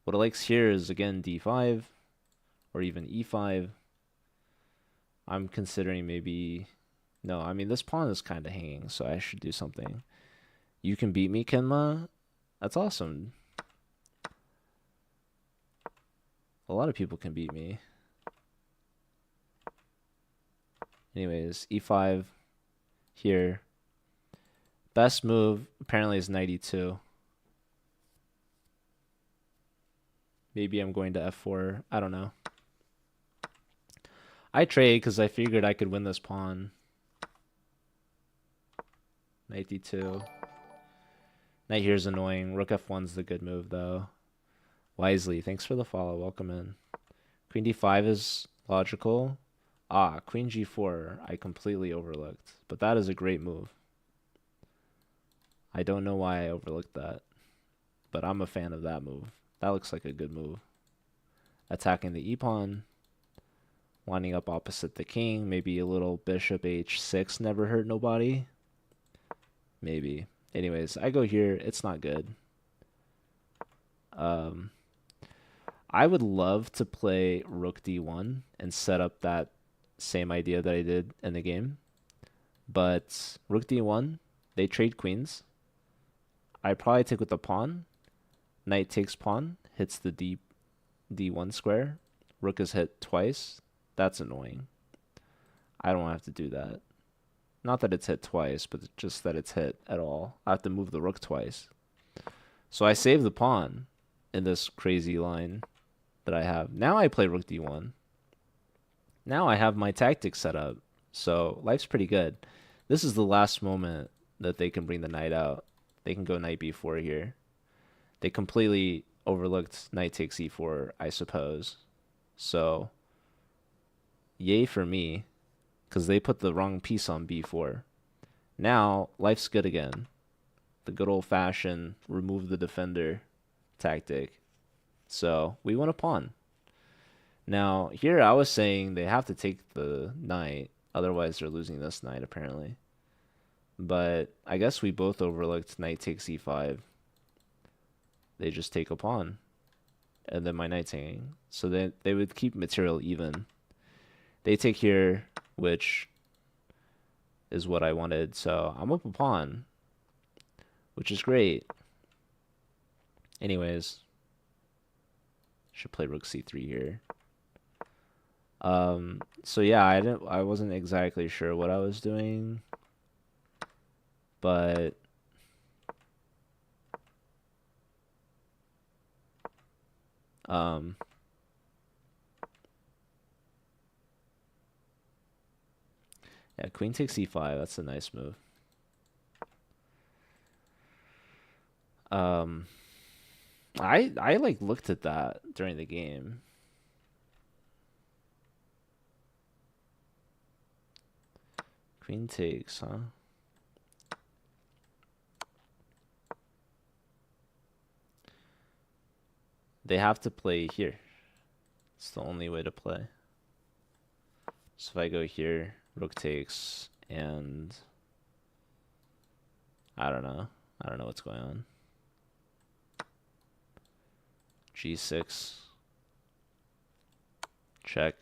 What it likes here is, again, d5 or even e5. I'm considering maybe... No, I mean, this pawn is kind of hanging, so I should do something. You can beat me, Kenma? That's awesome. A lot of people can beat me. Anyways, e5 here. Best move apparently is knight e2. Maybe I'm going to f4. I don't know. I trade because I figured I could win this pawn. Knight d2. Knight here is annoying. Rook f1's the good move, though. Wisely, thanks for the follow. Welcome in. Queen d5 is logical. Ah, queen g4 I completely overlooked. But that is a great move. I don't know why I overlooked that. But I'm a fan of that move. That looks like a good move. Attacking the e-pawn. Lining up opposite the king. Maybe a little bishop h6 never hurt nobody. Maybe. Anyways, I go here. It's not good. I would love to play rook d1 and set up that same idea that I did in the game. But rook d1, they trade queens. I probably take with the pawn. Knight takes pawn, hits the d1 square. Rook is hit twice. That's annoying. I don't have to do that. Not that it's hit twice, but just that it's hit at all. I have to move the rook twice. So I save the pawn in this crazy line that I have. Now I play rook d1. Now I have my tactics set up. So life's pretty good. This is the last moment that they can bring the knight out. They can go knight b4 here. They completely overlooked knight takes e4, I suppose. So, yay for me, because they put the wrong piece on b4. Now, life's good again. The good old-fashioned remove the defender tactic. So, we win a pawn. Now, here I was saying they have to take the knight, otherwise they're losing this knight, apparently. But I guess we both overlooked knight takes e5. They just take a pawn. And then my knight's hanging. So they would keep material even. They take here, which is what I wanted. So I'm up a pawn, which is great. Anyways, should play rook c3 here. So yeah, I wasn't exactly sure what I was doing, but yeah, queen takes e5. That's a nice move. I like looked at that during the game. Queen takes, huh? They have to play here. It's the only way to play. So if I go here, rook takes, and I don't know. I don't know what's going on. G6. Check.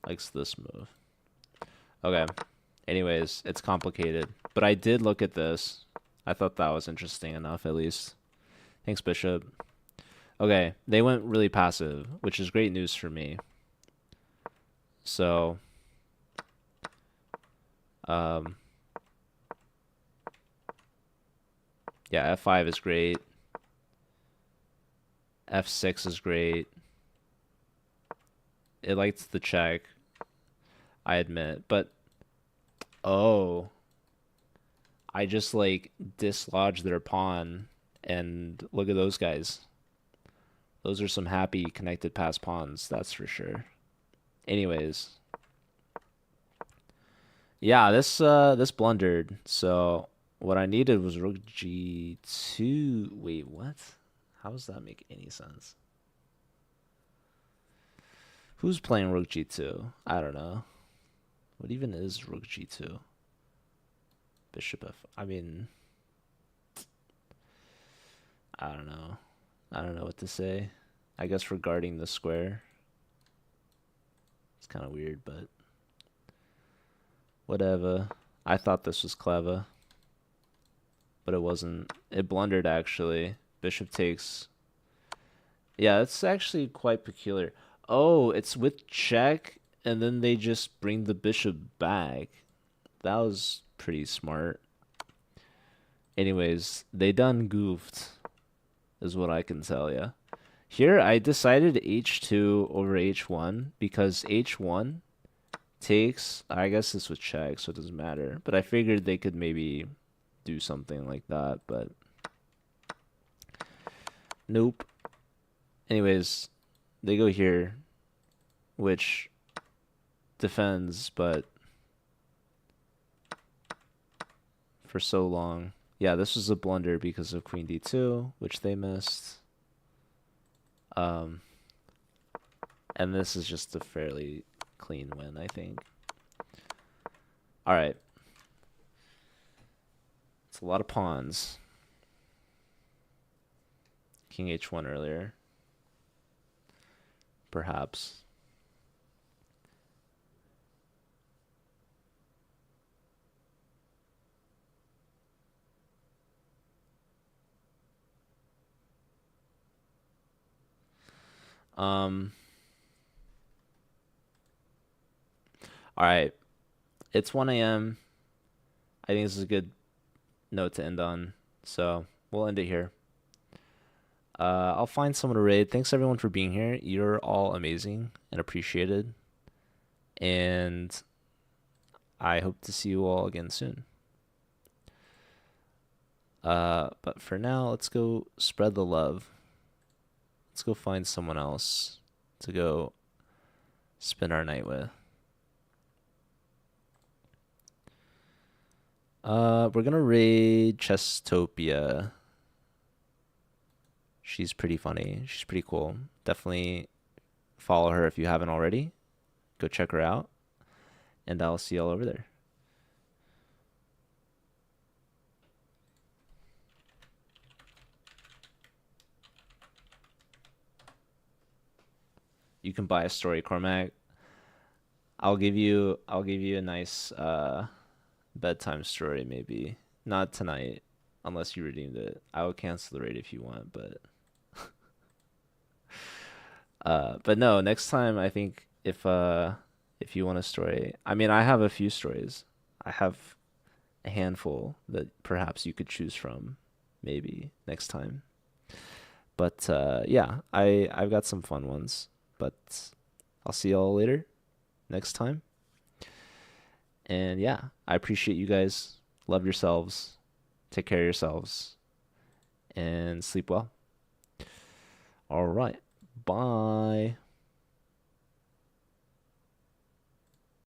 Likes this move. Okay. Anyways, it's complicated. But I did look at this. I thought that was interesting enough, at least. Thanks, Bishop. Okay, they went really passive, which is great news for me. So, yeah, F5 is great. F6 is great. It likes the check, I admit, but oh, I just like dislodged their pawn, and look at those guys. Those are some happy connected pass pawns, that's for sure. Anyways, yeah, this blundered. So what I needed was rook g2. Wait, what? How does that make any sense? Who's playing rook g2? I don't know. What even is rook g2? Bishop f. I mean, I don't know. I don't know what to say. I guess regarding the square. It's kind of weird, but whatever. I thought this was clever, but it wasn't. It blundered, actually. Bishop takes. Yeah, it's actually quite peculiar. Oh, it's with check, and then they just bring the bishop back. That was pretty smart. Anyways, they done goofed, is what I can tell ya. Here, I decided h2 over h1 because h1 takes. I guess this was check, so it doesn't matter. But I figured they could maybe do something like that, but nope. Anyways, they go here, which defends, but for so long. Yeah, this was a blunder because of queen d2, which they missed. And this is just a fairly clean win, I think. All right. It's a lot of pawns. King h1 earlier. Perhaps. All right. It's 1 a.m. I think this is a good note to end on. So we'll end it here. I'll find someone to raid. Thanks everyone for being here. You're all amazing and appreciated. And I hope to see you all again soon. But for now, let's go spread the love. Let's go find someone else to go spend our night with. We're gonna raid Chestopia. She's pretty funny. She's pretty cool. Definitely follow her if you haven't already. Go check her out. And I'll see y'all over there. You can buy a story, Cormac. I'll give you a nice bedtime story, maybe. Not tonight, unless you redeemed it. I will cancel the raid if you want, but but no, next time I think if you want a story, I mean I have a few stories. I have a handful that perhaps you could choose from, maybe next time. But yeah, I've got some fun ones. But I'll see y'all later next time. And yeah, I appreciate you guys. Love yourselves. Take care of yourselves. And sleep well. All right. Bye.